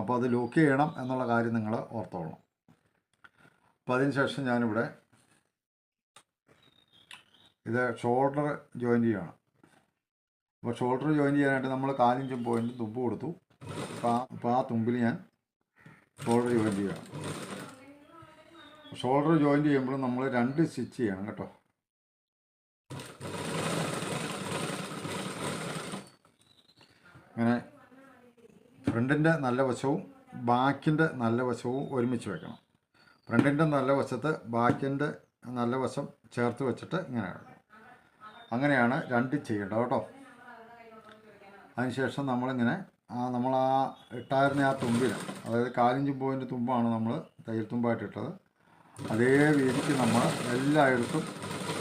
അപ്പോൾ അത് ലോക്ക് ചെയ്യണം എന്നുള്ള കാര്യം നിങ്ങൾ ഓർത്തോളണം. അപ്പോൾ അതിന് ശേഷം ഞാനിവിടെ ഇത് ഷോൾഡർ ജോയിൻ ചെയ്യണം. അപ്പോൾ ഷോൾഡർ ജോയിൻ ചെയ്യാനായിട്ട് നമ്മൾ 4 ഇഞ്ച് പോയിൻ്റ് തുമ്പ് കൊടുത്തു. അപ്പോൾ ആ തുമ്പിൽ ഞാൻ ഷോൾഡർ ജോയിൻ ചെയ്യണം. ഷോൾഡർ ജോയിൻ ചെയ്യുമ്പോൾ നമ്മൾ 2 സ്റ്റിച്ച് ചെയ്യണം കേട്ടോ. അങ്ങനെ ഫ്രണ്ടിൻ്റെ നല്ല വശവും ബാക്കിൻ്റെ നല്ല വശവും ഒരുമിച്ച് വെക്കണം. ഫ്രണ്ടിൻ്റെ നല്ല വശത്ത് ബാക്കിൻ്റെ നല്ല വശം ചേർത്ത് വെച്ചിട്ട് ഇങ്ങനെ ഇടണം. അങ്ങനെയാണ് 2 ചെയ്യേണ്ടത് കേട്ടോ. അതിനുശേഷം നമ്മളിങ്ങനെ നമ്മൾ ഇട്ടായിരുന്ന ആ തുമ്പിന്, അതായത് 4 ഇഞ്ച് പോയിൻ്റ് തുമ്പാണ് നമ്മൾ തയ്യൽ തുമ്പായിട്ട് ഇട്ടത്. അതേ വീതിക്ക് നമ്മൾ എല്ലായിടത്തും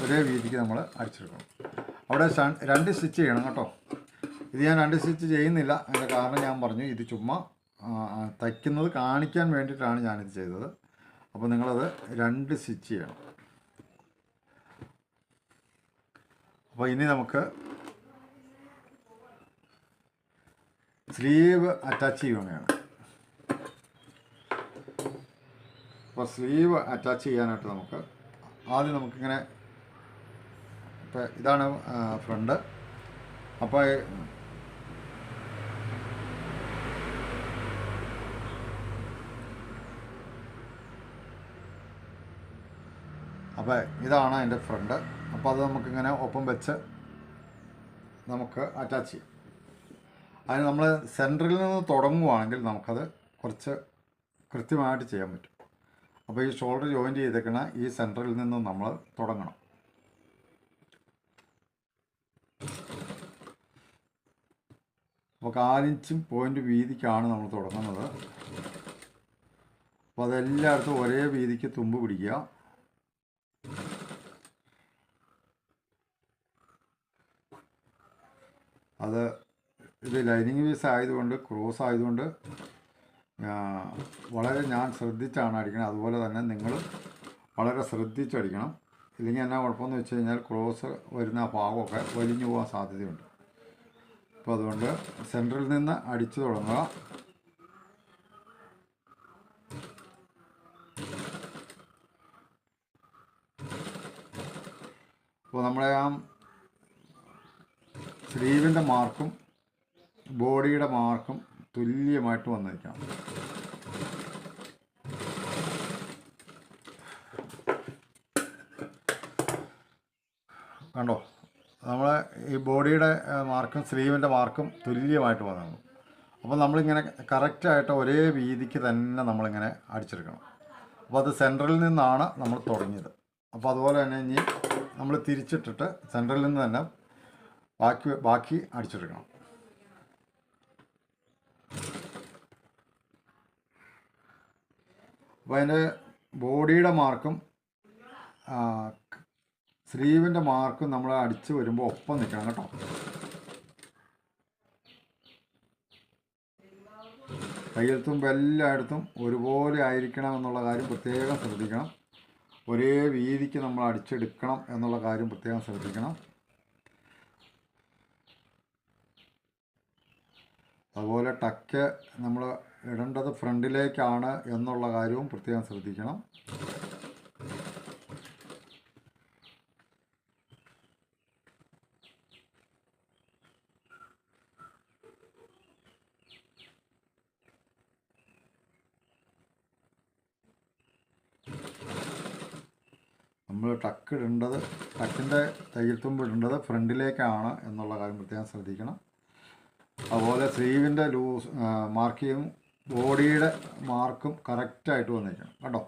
ഒരേ വീതിക്ക് നമ്മൾ അടിച്ചെടുക്കണം. അവിടെ 2 സ്റ്റിച്ച് ചെയ്യണം കേട്ടോ. ഇത് ഞാൻ 2 സ്റ്റിച്ച് ചെയ്യുന്നില്ല. അതിൻ്റെ കാരണം ഞാൻ പറഞ്ഞു, ഇത് ചുമ്മാ തയ്ക്കുന്നത് കാണിക്കാൻ വേണ്ടിയിട്ടാണ് ഞാനിത് ചെയ്തത്. അപ്പോൾ നിങ്ങളത് 2 സ്റ്റിച്ച് ചെയ്യണം. അപ്പോൾ ഇനി നമുക്ക് സ്ലീവ് അറ്റാച്ച് ചെയ്യുകയാണ്. അപ്പോൾ സ്ലീവ് അറ്റാച്ച് ചെയ്യാനായിട്ട് നമുക്ക് ആദ്യം നമുക്കിങ്ങനെ, ഇപ്പോൾ ഇതാണ് ഫ്രണ്ട്. അപ്പോൾ ഇതാണ് അതിൻ്റെ ഫ്രണ്ട്. അപ്പോൾ അത് നമുക്കിങ്ങനെ ഒപ്പം വെച്ച് നമുക്ക് അറ്റാച്ച് ചെയ്യാം. അതിന് നമ്മൾ സെൻറ്ററിൽ നിന്ന് തുടങ്ങുവാണെങ്കിൽ നമുക്കത് കുറച്ച് കൃത്യമായിട്ട് ചെയ്യാൻ പറ്റും. അപ്പോൾ ഈ ഷോൾഡർ ജോയിൻ്റ് ചെയ്തേക്കണ ഈ സെൻറ്ററിൽ നിന്ന് നമ്മൾ തുടങ്ങണം. അപ്പോൾ 4 ഇഞ്ച് പോയിൻ്റ് വീതിക്കാണ് നമ്മൾ തുടങ്ങുന്നത്. അപ്പോൾ അതെല്ലായിടത്തും ഒരേ വീതിക്ക് തുമ്പ് പിടിക്കുക. ഇത് ലൈനിങ് പീസ് ആയതുകൊണ്ട്, ക്രോസ് ആയതുകൊണ്ട് വളരെ ഞാൻ ശ്രദ്ധിച്ചാണ് അടിക്കണം. അതുപോലെ തന്നെ നിങ്ങൾ വളരെ ശ്രദ്ധിച്ചടിക്കണം. ഇല്ലെങ്കിൽ എന്നാ കുഴപ്പമെന്ന് വെച്ച് കഴിഞ്ഞാൽ ക്രോസ് വരുന്ന ആ ഭാഗമൊക്കെ വലിഞ്ഞു പോകാൻ സാധ്യതയുണ്ട്. അപ്പോൾ അതുകൊണ്ട് സെൻറ്ററിൽ നിന്ന് അടിച്ചു തുടങ്ങുക. അപ്പോൾ നമ്മളെ ആ സ്ലീവിൻ്റെ മാർക്കും ബോഡിയുടെ മാർക്കും തുല്യമായിട്ട് വന്നിരിക്കണം. കണ്ടോ, നമ്മൾ ഈ ബോഡിയുടെ മാർക്കും സ്ലീവിൻ്റെ മാർക്കും തുല്യമായിട്ട് വന്നു. അപ്പോൾ നമ്മളിങ്ങനെ കറക്റ്റായിട്ട് ഒരേ വീതിക്ക് തന്നെ നമ്മളിങ്ങനെ അടിച്ചെടുക്കണം. അപ്പോൾ അത് സെൻറ്ററിൽ നിന്നാണ് നമ്മൾ തുടങ്ങിയത്. അപ്പോൾ അതുപോലെ തന്നെ ഇനി നമ്മൾ തിരിച്ചിട്ടിട്ട് സെൻറ്ററിൽ നിന്ന് തന്നെ ബാക്കി അടിച്ചെടുക്കണം. അപ്പോൾ അതിൻ്റെ ബോഡിയുടെ മാർക്കും സ്ലീവിൻ്റെ മാർക്കും നമ്മൾ അടിച്ച് വരുമ്പോൾ ഒപ്പം നിൽക്കണം കേട്ടോ. കയ്യിൽ തുമ്പ് എല്ലായിടത്തും ഒരുപോലെ ആയിരിക്കണം എന്നുള്ള കാര്യം പ്രത്യേകം ശ്രദ്ധിക്കണം. ഒരേ വീതിക്ക് നമ്മൾ അടിച്ചെടുക്കണം എന്നുള്ള കാര്യം പ്രത്യേകം ശ്രദ്ധിക്കണം. അതുപോലെ ടക്ക് നമ്മൾ ഇടേണ്ടത് ഫ്രണ്ടിലേക്കാണ് എന്നുള്ള കാര്യവും പ്രത്യേകം ശ്രദ്ധിക്കണം. നമ്മൾ ടക്കിൻ്റെ തയ്യൽ തുമ്പ് ഇടേണ്ടത് ഫ്രണ്ടിലേക്കാണ് എന്നുള്ള കാര്യം പ്രത്യേകം ശ്രദ്ധിക്കണം. അതുപോലെ സ്ലീവിൻ്റെ മാർക്കിങ്ങും ബോഡിയുടെ മാർക്കും കറക്റ്റായിട്ട് വന്നിരിക്കണം കേട്ടോ.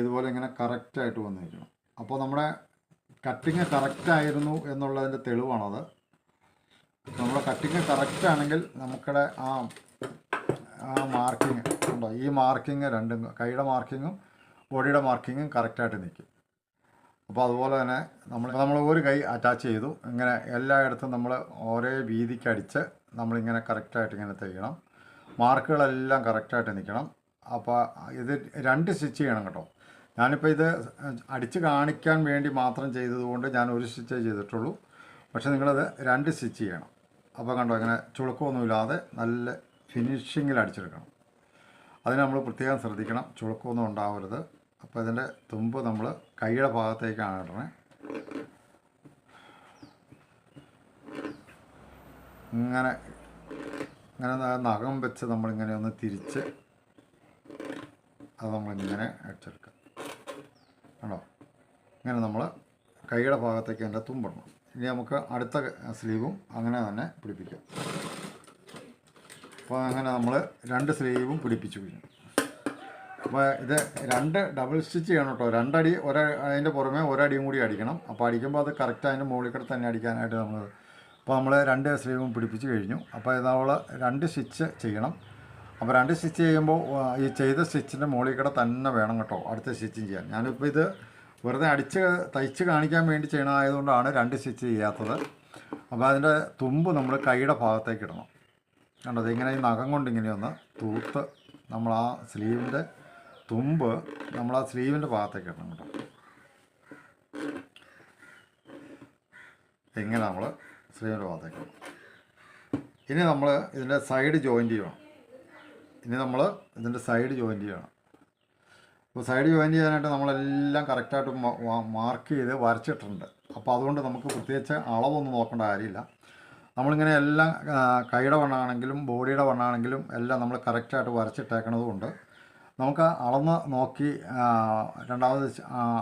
ഇതുപോലെ ഇങ്ങനെ കറക്റ്റായിട്ട് വന്നിരിക്കണം. അപ്പോൾ നമ്മുടെ കട്ടിങ് കറക്റ്റായിരുന്നു എന്നുള്ളതിൻ്റെ തെളിവാണത്. നമ്മുടെ കട്ടിങ് കറക്റ്റാണെങ്കിൽ നമുക്കിടെ ആ മാർക്കിങ് ഉണ്ടോ, ഈ മാർക്കിങ് രണ്ടും കൈയുടെ മാർക്കിങ്ങും ബോഡിയുടെ മാർക്കിങ്ങും കറക്റ്റായിട്ട് നിൽക്കും. അപ്പോൾ അതുപോലെ തന്നെ നമ്മൾ ഒരു കൈ അറ്റാച്ച് ചെയ്തു. ഇങ്ങനെ എല്ലായിടത്തും നമ്മൾ ഒരേ വീതിക്ക് അടിച്ച് നമ്മളിങ്ങനെ കറക്റ്റായിട്ട് ഇങ്ങനെ തയ്ക്കണം. മാർക്കുകളെല്ലാം കറക്റ്റായിട്ട് നിൽക്കണം. അപ്പോൾ ഇത് 2 സ്റ്റിച്ച് ചെയ്യണം കേട്ടോ. ഞാനിപ്പോൾ ഇത് അടിച്ച് കാണിക്കാൻ വേണ്ടി മാത്രം ചെയ്തതുകൊണ്ട് ഞാൻ ഒരു സ്റ്റിച്ചേ ചെയ്തിട്ടുള്ളൂ. പക്ഷേ നിങ്ങളത് 2 സ്റ്റിച്ച് ചെയ്യണം. അപ്പോൾ കണ്ടോ, ഇങ്ങനെ ചുളുക്കമൊന്നുമില്ലാതെ നല്ല ഫിനിഷിങ്ങിൽ അടിച്ചെടുക്കണം. അതിന് നമ്മൾ പ്രത്യേകം ശ്രദ്ധിക്കണം, ചുളുക്കമൊന്നും ഉണ്ടാവരുത്. അപ്പോൾ ഇതിൻ്റെ തുമ്പ് നമ്മൾ കൈയുടെ ഭാഗത്തേക്കാണ് ഇടണേ. ഇങ്ങനെ നഖം വെച്ച് നമ്മളിങ്ങനെ ഒന്ന് തിരിച്ച് അത് നമ്മളിങ്ങനെ അടിച്ചെടുക്കുക. കണ്ടോ, ഇങ്ങനെ നമ്മൾ കൈയുടെ ഭാഗത്തേക്ക് അതിൻ്റെ തുമ്പിടണം. ഇനി നമുക്ക് അടുത്ത സ്ലീവും അങ്ങനെ തന്നെ പിടിപ്പിക്കാം. അപ്പോൾ അങ്ങനെ നമ്മൾ 2 സ്ലീവും പിടിപ്പിച്ചു കഴിഞ്ഞു. അപ്പോൾ ഇത് 2 ഡബിൾ സ്റ്റിച്ച് ചെയ്യണം കേട്ടോ. 2 അടി അതിൻ്റെ പുറമെ ഒരടിയും കൂടി അടിക്കണം. അപ്പോൾ അടിക്കുമ്പോൾ അത് കറക്റ്റ് അതിൻ്റെ മുകളിൽ കൂടെ തന്നെ അടിക്കാനായിട്ട് അപ്പോൾ നമ്മൾ 2 സ്ലീവും പിടിപ്പിച്ച് കഴിഞ്ഞു. അപ്പോൾ ഇത് നമ്മൾ 2 സ്റ്റിച്ച് ചെയ്യണം. അപ്പോൾ 2 സ്റ്റിച്ച് ചെയ്യുമ്പോൾ ഈ ചെയ്ത സ്റ്റിച്ചിൻ്റെ മുകളിൽ കൂടെ തന്നെ വേണം കേട്ടോ അടുത്ത സ്റ്റിച്ചിങ് ചെയ്യാൻ. ഞാനിപ്പോൾ ഇത് വെറുതെ തയ്ച്ച് കാണിക്കാൻ വേണ്ടി ചെയ്യണമായതുകൊണ്ടാണ് 2 സ്റ്റിച്ച് ചെയ്യാത്തത്. അപ്പോൾ അതിൻ്റെ തുമ്പ് നമ്മൾ കൈയുടെ ഭാഗത്തേക്ക് ഇടണം. കണ്ടത് ഇങ്ങനെ ഈ നഖം കൊണ്ട് ഇങ്ങനെയൊന്ന് തൂത്ത് നമ്മൾ ആ സ്ലീവിൻ്റെ തുമ്പ് നമ്മൾ ആ സ്ലീവിൻ്റെ ഭാഗത്തേക്ക് ഇടണം കേട്ടോ. ഇങ്ങനെ നമ്മൾ സ്ലീവിൻ്റെ ഭാഗത്തേക്ക് ഇടണം. ഇനി നമ്മൾ ഇതിൻ്റെ സൈഡ് ജോയിൻ്റ് ചെയ്യണം. അപ്പോൾ സൈഡ് ജോയിൻ്റ് ചെയ്യാനായിട്ട് നമ്മളെല്ലാം കറക്റ്റായിട്ട് മാർക്ക് ചെയ്ത് വരച്ചിട്ടുണ്ട്. അപ്പോൾ അതുകൊണ്ട് നമുക്ക് പ്രത്യേകിച്ച് അളവൊന്നും നോക്കേണ്ട കാര്യമില്ല. നമ്മളിങ്ങനെ എല്ലാം കൈയുടെ വണ്ണമാണെങ്കിലും ബോഡിയുടെ വണ്ണമാണെങ്കിലും എല്ലാം നമ്മൾ കറക്റ്റായിട്ട് വരച്ചിട്ടേക്കണത് കൊണ്ട് നമുക്ക് അളന്ന് നോക്കി രണ്ടാമത്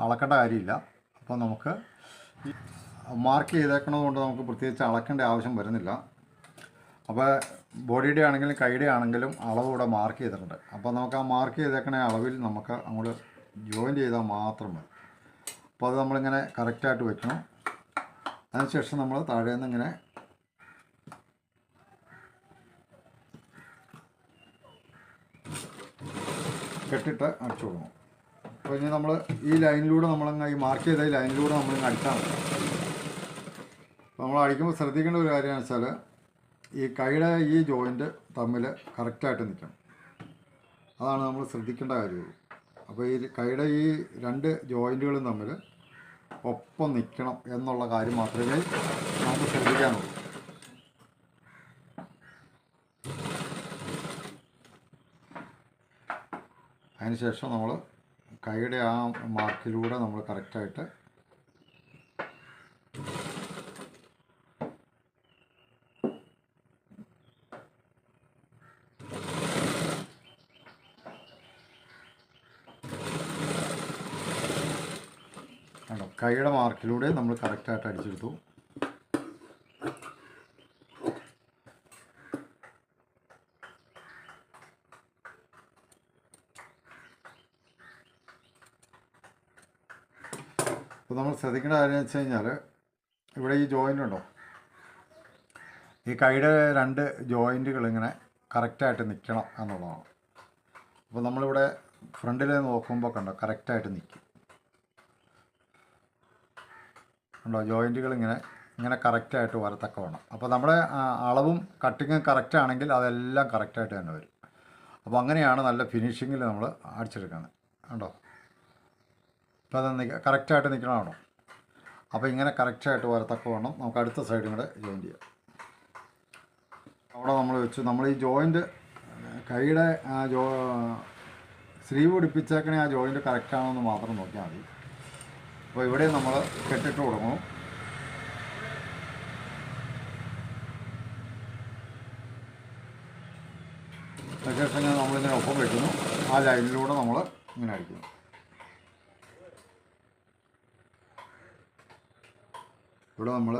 അളക്കേണ്ട കാര്യമില്ല. അപ്പോൾ നമുക്ക് മാർക്ക് ചെയ്തേക്കണത് കൊണ്ട് നമുക്ക് പ്രത്യേകിച്ച് അളക്കേണ്ട ആവശ്യം വരുന്നില്ല. അപ്പോൾ ബോഡിയുടെ ആണെങ്കിലും കൈയുടെ ആണെങ്കിലും അളവ് ഇവിടെ മാർക്ക് ചെയ്തിട്ടുണ്ട്. അപ്പോൾ നമുക്ക് ആ മാർക്ക് ചെയ്തേക്കണ അളവിൽ നമുക്ക് അങ്ങോട്ട് ജോയിൻ ചെയ്താൽ മാത്രം മതി. അപ്പോൾ അത് നമ്മളിങ്ങനെ കറക്റ്റായിട്ട് വെക്കണം. അതിനുശേഷം നമ്മൾ താഴെ നിന്ന് ഇങ്ങനെ കെട്ടിട്ട് അടിച്ചു കൊടുക്കണം. അപ്പോൾ ഇനി നമ്മൾ ഈ ലൈനിലൂടെ ഈ മാർക്ക് ചെയ്ത ഈ ലൈനിലൂടെ നമ്മളിങ്ങനെ അടിച്ചാൽ മതി. അപ്പോൾ നമ്മൾ അടിക്കുമ്പോൾ ശ്രദ്ധിക്കേണ്ട ഒരു കാര്യമെന്ന് വെച്ചാൽ ഈ കൈയുടെ ഈ ജോയിൻറ്റ് തമ്മിൽ കറക്റ്റായിട്ട് നിൽക്കണം. അതാണ് നമ്മൾ ശ്രദ്ധിക്കേണ്ട കാര്യമുള്ളൂ. അപ്പോൾ ഈ കൈയുടെ ഈ 2 ജോയിൻറ്റുകളും തമ്മിൽ ഒപ്പം നിൽക്കണം എന്നുള്ള കാര്യം മാത്രമേ നമുക്ക് ശ്രദ്ധിക്കാനുള്ളൂ. അതിനുശേഷം നമ്മൾ കൈയുടെ ആ മാർക്കിലൂടെ നമ്മൾ കറക്റ്റായിട്ട് കൈയുടെ മാർക്കിലൂടെ നമ്മൾ കറക്റ്റായിട്ട് അടിച്ചെടുത്തു. അപ്പോൾ നമ്മൾ ശ്രദ്ധിക്കേണ്ട കാര്യം എന്ന് വെച്ച് കഴിഞ്ഞാൽ ഇവിടെ ഈ ജോയിൻ്റ് ഉണ്ടോ, ഈ കൈയുടെ 2 ജോയിൻറ്റുകൾ ഇങ്ങനെ കറക്റ്റായിട്ട് നിൽക്കണം എന്നുള്ളതാണ്. അപ്പോൾ നമ്മളിവിടെ ഫ്രണ്ടിൽ നോക്കുമ്പോൾ കണ്ടോ കറക്റ്റായിട്ട് നിൽക്കും. ഉണ്ടോ ജോയിൻറ്റുകൾ ഇങ്ങനെ കറക്റ്റായിട്ട് വരത്തക്ക വേണം. അപ്പോൾ നമ്മുടെ അളവും കട്ടിങ്ങും കറക്റ്റ് ആണെങ്കിൽ അതെല്ലാം കറക്റ്റായിട്ട് തന്നെ വരും. അപ്പോൾ അങ്ങനെയാണ് നല്ല ഫിനിഷിങ്ങിൽ നമ്മൾ അടിച്ചെടുക്കുന്നത്. കണ്ടോ അപ്പോൾ അത് കറക്റ്റായിട്ട് നിൽക്കണമാണോ. അപ്പോൾ ഇങ്ങനെ കറക്റ്റായിട്ട് വരത്തക്ക വേണം. നമുക്ക് അടുത്ത സൈഡും കൂടെ ജോയിൻ്റ് ചെയ്യാം. അവിടെ നമ്മൾ വെച്ചു. നമ്മൾ ഈ ജോയിൻ്റ് കൈയുടെ സ്ലീവ് പിടിപ്പിച്ചേക്കണേ ആ ജോയിൻ്റ് കറക്റ്റാണോ എന്ന് മാത്രം നോക്കിയാൽ മതി. അപ്പോൾ ഇവിടെ നമ്മൾ കെട്ടിട്ട് കൊടുക്കണം. അതിനുശേഷം നമ്മളിങ്ങനെ ഒപ്പം വയ്ക്കുന്നു. ആ ലൈനിലൂടെ നമ്മൾ ഇങ്ങനെ അടിക്കുന്നു. ഇവിടെ നമ്മൾ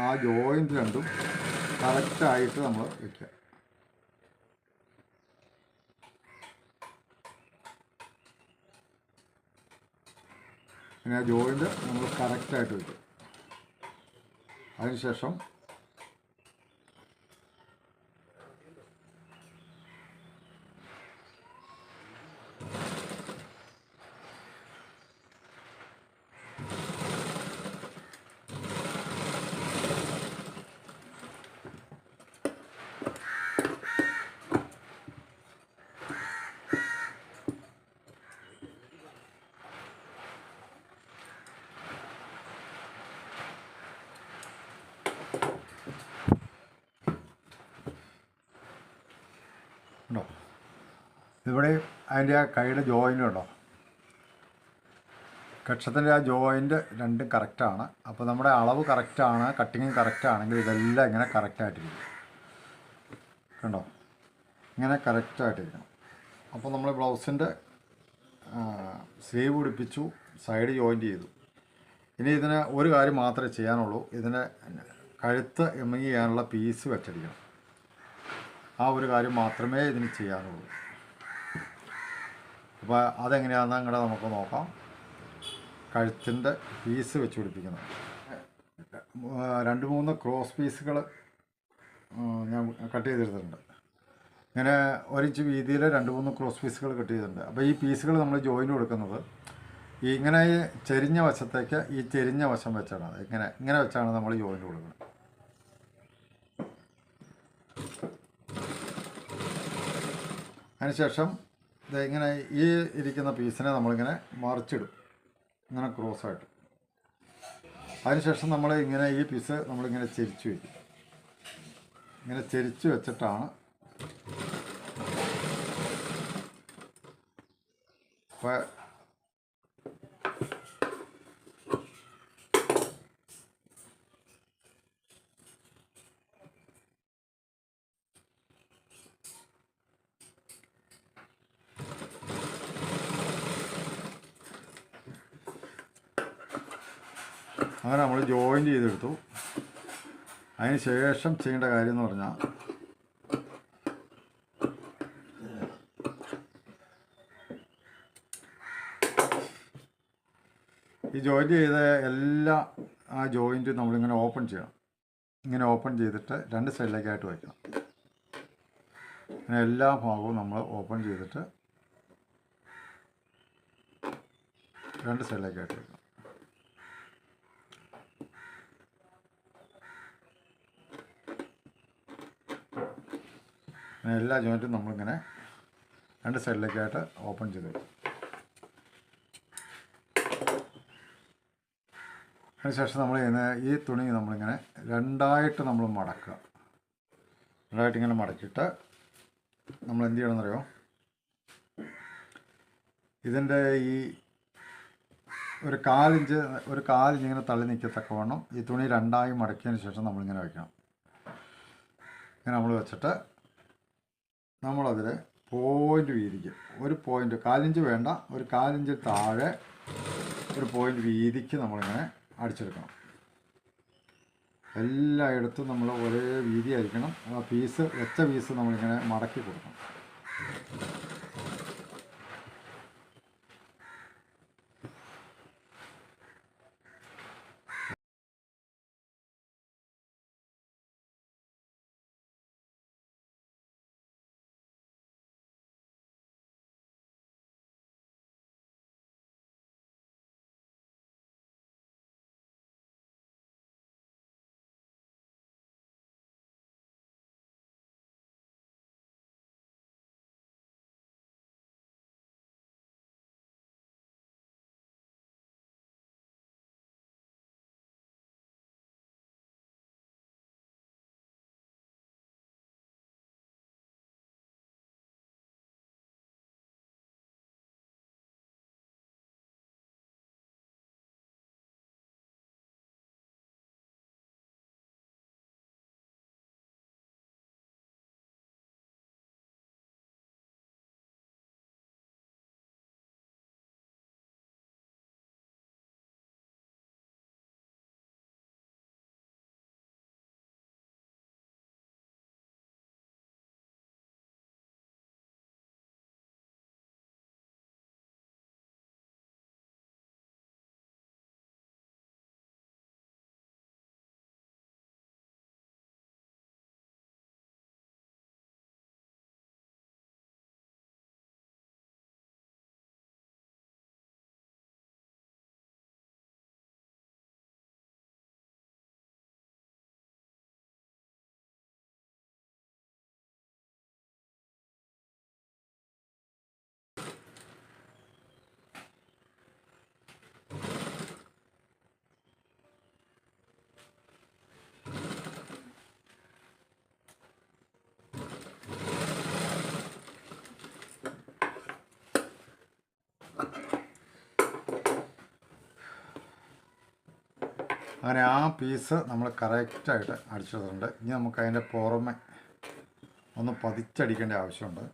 ആ ജോയിൻ്റ് രണ്ടും കറക്റ്റായിട്ട് നമ്മൾ വയ്ക്കുക. പിന്നെ ആ ജോയിൻ്റ് നമ്മൾ കറക്റ്റായിട്ട് വയ്ക്കുക. അതിനുശേഷം ഉണ്ടോ ഇവിടെ അതിൻ്റെ ആ കൈയുടെ ജോയിൻ്റ് ഉണ്ടോ, കക്ഷത്തിൻ്റെ ആ ജോയിൻ്റ് രണ്ടും കറക്റ്റാണ്. അപ്പോൾ നമ്മുടെ അളവ് കറക്റ്റാണ്, കട്ടിങ്ങും കറക്റ്റാണെങ്കിൽ ഇതെല്ലാം ഇങ്ങനെ കറക്റ്റായിട്ടിരിക്കും. കണ്ടോ ഇങ്ങനെ കറക്റ്റായിട്ടിരിക്കണം. അപ്പോൾ നമ്മൾ ബ്ലൗസിൻ്റെ സ്ലീവ് പിടിപ്പിച്ചു, സൈഡ് ജോയിൻ്റ് ചെയ്തു. ഇനി ഇതിന് ഒരു കാര്യം മാത്രമേ ചെയ്യാനുള്ളൂ. ഇതിന് കഴുത്ത് എമ്മങ്ങി ചെയ്യാനുള്ള പീസ് വെച്ചടിക്കണം. ആ ഒരു കാര്യം മാത്രമേ ഇതിന് ചെയ്യാനുള്ളൂ. അപ്പോൾ അതെങ്ങനെയാണെന്ന് അങ്ങോട്ട് നമുക്ക് നോക്കാം. കഴുത്തിൻ്റെ പീസ് വെച്ച് പിടിപ്പിക്കുന്നത് 2-3 ക്രോസ് പീസുകൾ ഞാൻ കട്ട് ചെയ്തെടുത്തിട്ടുണ്ട്. ഇങ്ങനെ 1 ഇഞ്ച് വീതിയിൽ 2-3 ക്രോസ് പീസുകൾ കട്ട് ചെയ്തിട്ടുണ്ട്. അപ്പോൾ ഈ പീസുകൾ നമ്മൾ ജോയിൻ്റ് കൊടുക്കുന്നത് ഇങ്ങനെ ചെരിഞ്ഞ വശത്തേക്ക് ഈ ചെരിഞ്ഞ വശം വെച്ചാണ്. അത് ഇങ്ങനെ വെച്ചാണ് നമ്മൾ ജോയിൻ്റ് കൊടുക്കുന്നത്. അതിനുശേഷം ഇങ്ങനെ ഈ ഇരിക്കുന്ന പീസിനെ നമ്മളിങ്ങനെ മറിച്ചിടും, ഇങ്ങനെ ക്രോസായിട്ട്. അതിനുശേഷം നമ്മൾ ഇങ്ങനെ ഈ പീസ് നമ്മളിങ്ങനെ ചെരിച്ച് വയ്ക്കും. ഇങ്ങനെ ചെരിച്ച് വെച്ചിട്ടാണ് അപ്പോൾ അങ്ങനെ നമ്മൾ ജോയിൻ്റ് ചെയ്തെടുത്തു. അതിന് ശേഷം ചെയ്യേണ്ട കാര്യം എന്ന് പറഞ്ഞാൽ ഈ ജോയിൻ്റ് ചെയ്ത എല്ലാ ആ ജോയിൻറ്റും നമ്മളിങ്ങനെ ഓപ്പൺ ചെയ്യണം. ഇങ്ങനെ ഓപ്പൺ ചെയ്തിട്ട് 2 സൈഡിലേക്കായിട്ട് വയ്ക്കണം. അങ്ങനെ എല്ലാ ഭാഗവും നമ്മൾ ഓപ്പൺ ചെയ്തിട്ട് 2 സൈഡിലേക്കായിട്ട് വയ്ക്കണം. അങ്ങനെ എല്ലാ ജോയിൻറ്റും നമ്മളിങ്ങനെ 2 സൈഡിലേക്കായിട്ട് ഓപ്പൺ ചെയ്ത് വയ്ക്കും. അതിനുശേഷം നമ്മൾ ഈ തുണി നമ്മളിങ്ങനെ 2ആയിട്ട് നമ്മൾ മടക്കുക. 2ആയിട്ട് ഇങ്ങനെ മടക്കിയിട്ട് നമ്മൾ എന്ത് ചെയ്യണമെന്നറിയോ, ഇതിൻ്റെ ഈ ഒരു 1/4 ഇഞ്ച് ഇങ്ങനെ തള്ളി നിൽക്കത്തക്കവണ്ണം ഈ തുണി 2ആയി മടക്കിയതിന് ശേഷം നമ്മളിങ്ങനെ വയ്ക്കണം. ഇങ്ങനെ നമ്മൾ വെച്ചിട്ട് നമ്മളതിൽ പോയിൻ്റ് വീതിക്കും. ഒരു പോയിൻ്റ് 1/4 ഇഞ്ച് വേണ്ട, ഒരു 1/4 ഇഞ്ച് താഴെ ഒരു പോയിൻ്റ് വീതിക്ക് നമ്മളിങ്ങനെ അടിച്ചെടുക്കണം. എല്ലായിടത്തും നമ്മൾ ഒരേ വീതി ആയിരിക്കണം. ആ പീസ് വെച്ച പീസ് നമ്മളിങ്ങനെ മടക്കി കൊടുക്കണം. അങ്ങനെ ആ പീസ് നമ്മൾ കറക്റ്റായിട്ട് അടിച്ചെടുത്തിട്ടുണ്ട്. ഇനി നമുക്ക് അതിൻ്റെ പുറമെ ഒന്ന് പതിച്ചടിക്കേണ്ട ആവശ്യമുണ്ട്.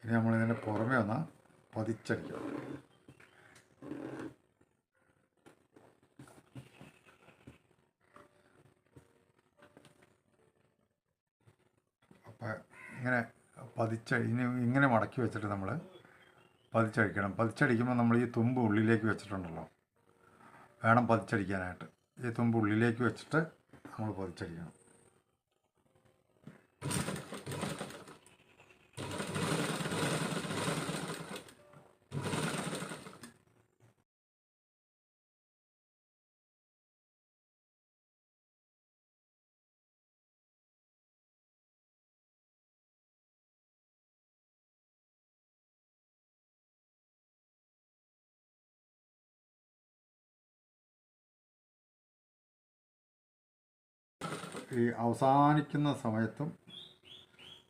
ഇനി നമ്മളിതിൻ്റെ പുറമെ ഒന്ന് പതിച്ചടിക്കണം. അപ്പം ഇങ്ങനെ ഇങ്ങനെ മടക്കി വെച്ചിട്ട് നമ്മൾ പതിച്ചടിക്കണം. പതിച്ചടിക്കുമ്പോൾ നമ്മൾ ഈ തുമ്പ് ഉള്ളിലേക്ക് വെച്ചിട്ടുണ്ടല്ലോ, വേണം പതിച്ചടിക്കാനായിട്ട്. ഈ തുമ്പ് ഉള്ളിലേക്ക് വെച്ചിട്ട് നമ്മൾ പതിച്ചടിക്കണം. ഈ അവസാനിക്കുന്ന സമയത്തും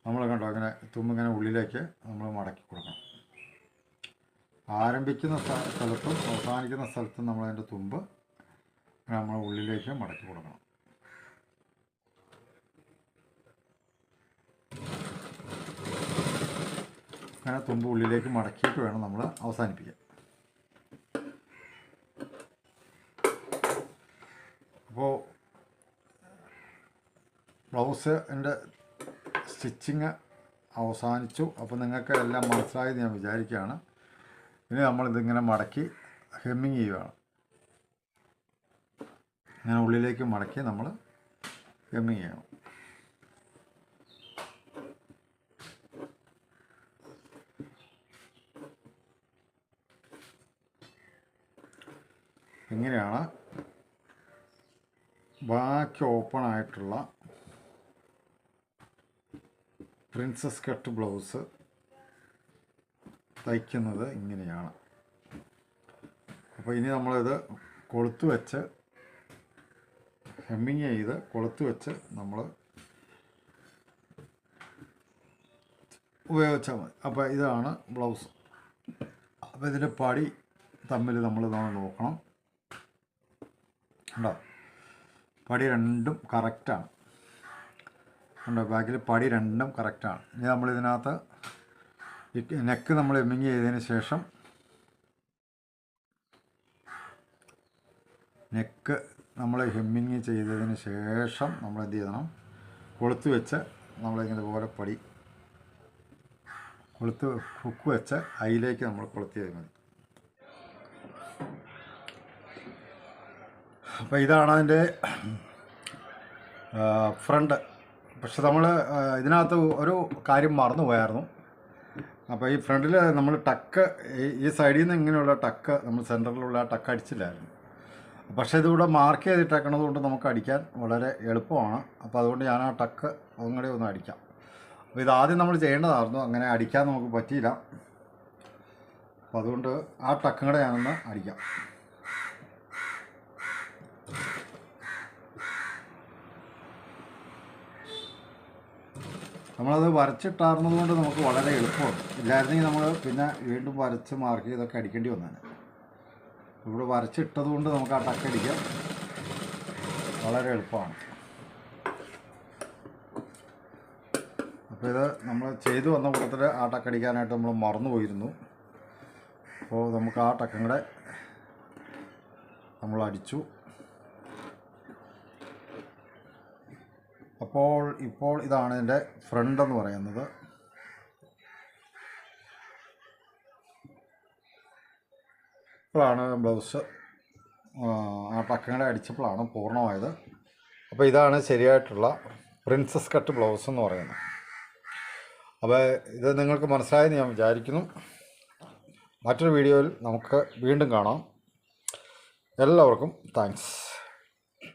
നമ്മൾ കണ്ടോ ഇങ്ങനെ തുമ്പിങ്ങനെ ഉള്ളിലേക്ക് നമ്മൾ മടക്കി കൊടുക്കണം. ആരംഭിക്കുന്ന സ്ഥലത്തും അവസാനിക്കുന്ന സ്ഥലത്തും നമ്മളതിൻ്റെ തുമ്പ് നമ്മൾ ഉള്ളിലേക്ക് മടക്കി കൊടുക്കണം. അങ്ങനെ തുമ്പ് ഉള്ളിലേക്ക് മടക്കിയിട്ട് വേണം നമ്മൾ അവസാനിപ്പിക്കാൻ. അപ്പോൾ ബ്ലൗസിൻ്റെ സ്റ്റിച്ചിങ് അവസാനിച്ചു. അപ്പോൾ നിങ്ങൾക്ക് എല്ലാം മനസ്സിലായെന്ന് ഞാൻ വിചാരിക്കുകയാണ്. ഇനി നമ്മളിതിങ്ങനെ മടക്കി ഹെമ്മിങ് ചെയ്യുകയാണ്. ഇങ്ങനെ ഉള്ളിലേക്ക് മടക്കി നമ്മൾ ഹെമ്മിങ് ചെയ്യണം. ഇങ്ങനെയാണ് ബാക്കി ഓപ്പൺ ആയിട്ടുള്ള പ്രിൻസസ് കട്ട് ബ്ലൗസ് തയ്ക്കുന്നത്. ഇങ്ങനെയാണ്. അപ്പോൾ ഇനി നമ്മളിത് കൊളുത്ത് വെച്ച് ഹെമ്മിങ് ചെയ്ത് കൊളുത്ത് വെച്ച് നമ്മൾ ഉപയോഗിച്ചാൽ മതി. അപ്പോൾ ഇതാണ് ബ്ലൗസ്. അപ്പോൾ ഇതിൻ്റെ പടി തമ്മിൽ നമ്മൾ നോക്കണം. ഉണ്ടോ, പടി രണ്ടും കറക്റ്റാണ്. ഉണ്ടോ, ബാക്കിൽ പടി രണ്ടും കറക്റ്റാണ്. ഇനി നമ്മളിതിനകത്ത് നെക്ക് നമ്മൾ ഹെമ്മിങ് ചെയ്തതിന് ശേഷം നെക്ക് നമ്മൾ ഹെമ്മിങ് ചെയ്തതിന് ശേഷം നമ്മൾ എന്ത് ചെയ്യണം, കൊളുത്ത് വെച്ച് നമ്മളിങ്ങനെ പോലെ പടി കൊളുത്ത് ഹുക്ക് വെച്ച് അതിലേക്ക് നമ്മൾ കൊളുത്തിയാൽ മതി. അപ്പോൾ ഇതാണ് അതിൻ്റെ ഫ്രണ്ട്. പക്ഷെ നമ്മൾ ഇതിനകത്ത് ഒരു കാര്യം മറന്നു പോയായിരുന്നു. അപ്പോൾ ഈ ഫ്രണ്ടിൽ നമ്മൾ ടക്ക് ഈ സൈഡിൽ നിന്ന് ഇങ്ങനെയുള്ള ടക്ക് നമ്മൾ സെൻറ്ററിലുള്ള ടക്ക് അടിച്ചില്ലായിരുന്നു. പക്ഷേ ഇതിവിടെ മാർക്ക് ചെയ്തിട്ടേക്കണത് കൊണ്ട് നമുക്ക് അടിക്കാൻ വളരെ എളുപ്പമാണ്. അപ്പോൾ അതുകൊണ്ട് ഞാൻ ആ ടക്ക് അങ്ങോട്ട് ഒന്ന് അടിക്കാം. അപ്പോൾ ഇതാദ്യം നമ്മൾ ചെയ്യേണ്ടതായിരുന്നു, അങ്ങനെ അടിക്കാൻ നമുക്ക് പറ്റിയില്ല. അപ്പോൾ അതുകൊണ്ട് ആ ടക്കും കൂടെ ഞാനൊന്ന് അടിക്കാം. നമ്മളത് വരച്ചിട്ടാർന്നത് കൊണ്ട് നമുക്ക് വളരെ എളുപ്പമാണ്. ഇല്ലായിരുന്നെങ്കിൽ നമ്മൾ പിന്നെ വീണ്ടും വരച്ച് മാർക്ക് ചെയ്തൊക്കെ അടിക്കേണ്ടി വന്നേനെ. ഇവിടെ വരച്ചിട്ടത് കൊണ്ട് നമുക്ക് ആ ടക്കടിക്കാൻ വളരെ എളുപ്പമാണ്. അപ്പോൾ ഇത് നമ്മൾ ചെയ്തു വന്ന കൂട്ടത്തിൽ ആ ടക്കടിക്കാനായിട്ട് നമ്മൾ മറന്നു പോയിരുന്നു. അപ്പോൾ നമുക്ക് ആ ടക്കം കൂടെ നമ്മൾ അടിച്ചു. ഇപ്പോൾ ഇതാണ് ഇതിൻ്റെ ഫ്രണ്ട് എന്ന് പറയുന്നത്. ഇപ്പോഴാണ് ബ്ലൗസ് ആ ടക്കങ്ങളെ അടിച്ചപ്പോഴാണ് പൂർണ്ണമായത്. അപ്പോൾ ഇതാണ് ശരിയായിട്ടുള്ള പ്രിൻസസ് കട്ട് ബ്ലൗസ് എന്ന് പറയുന്നത്. അപ്പോൾ ഇത് നിങ്ങൾക്ക് മനസ്സിലായെന്ന് ഞാൻ വിചാരിക്കുന്നു. മറ്റൊരു വീഡിയോയിൽ നമുക്ക് വീണ്ടും കാണാം. എല്ലാവർക്കും താങ്ക്സ്.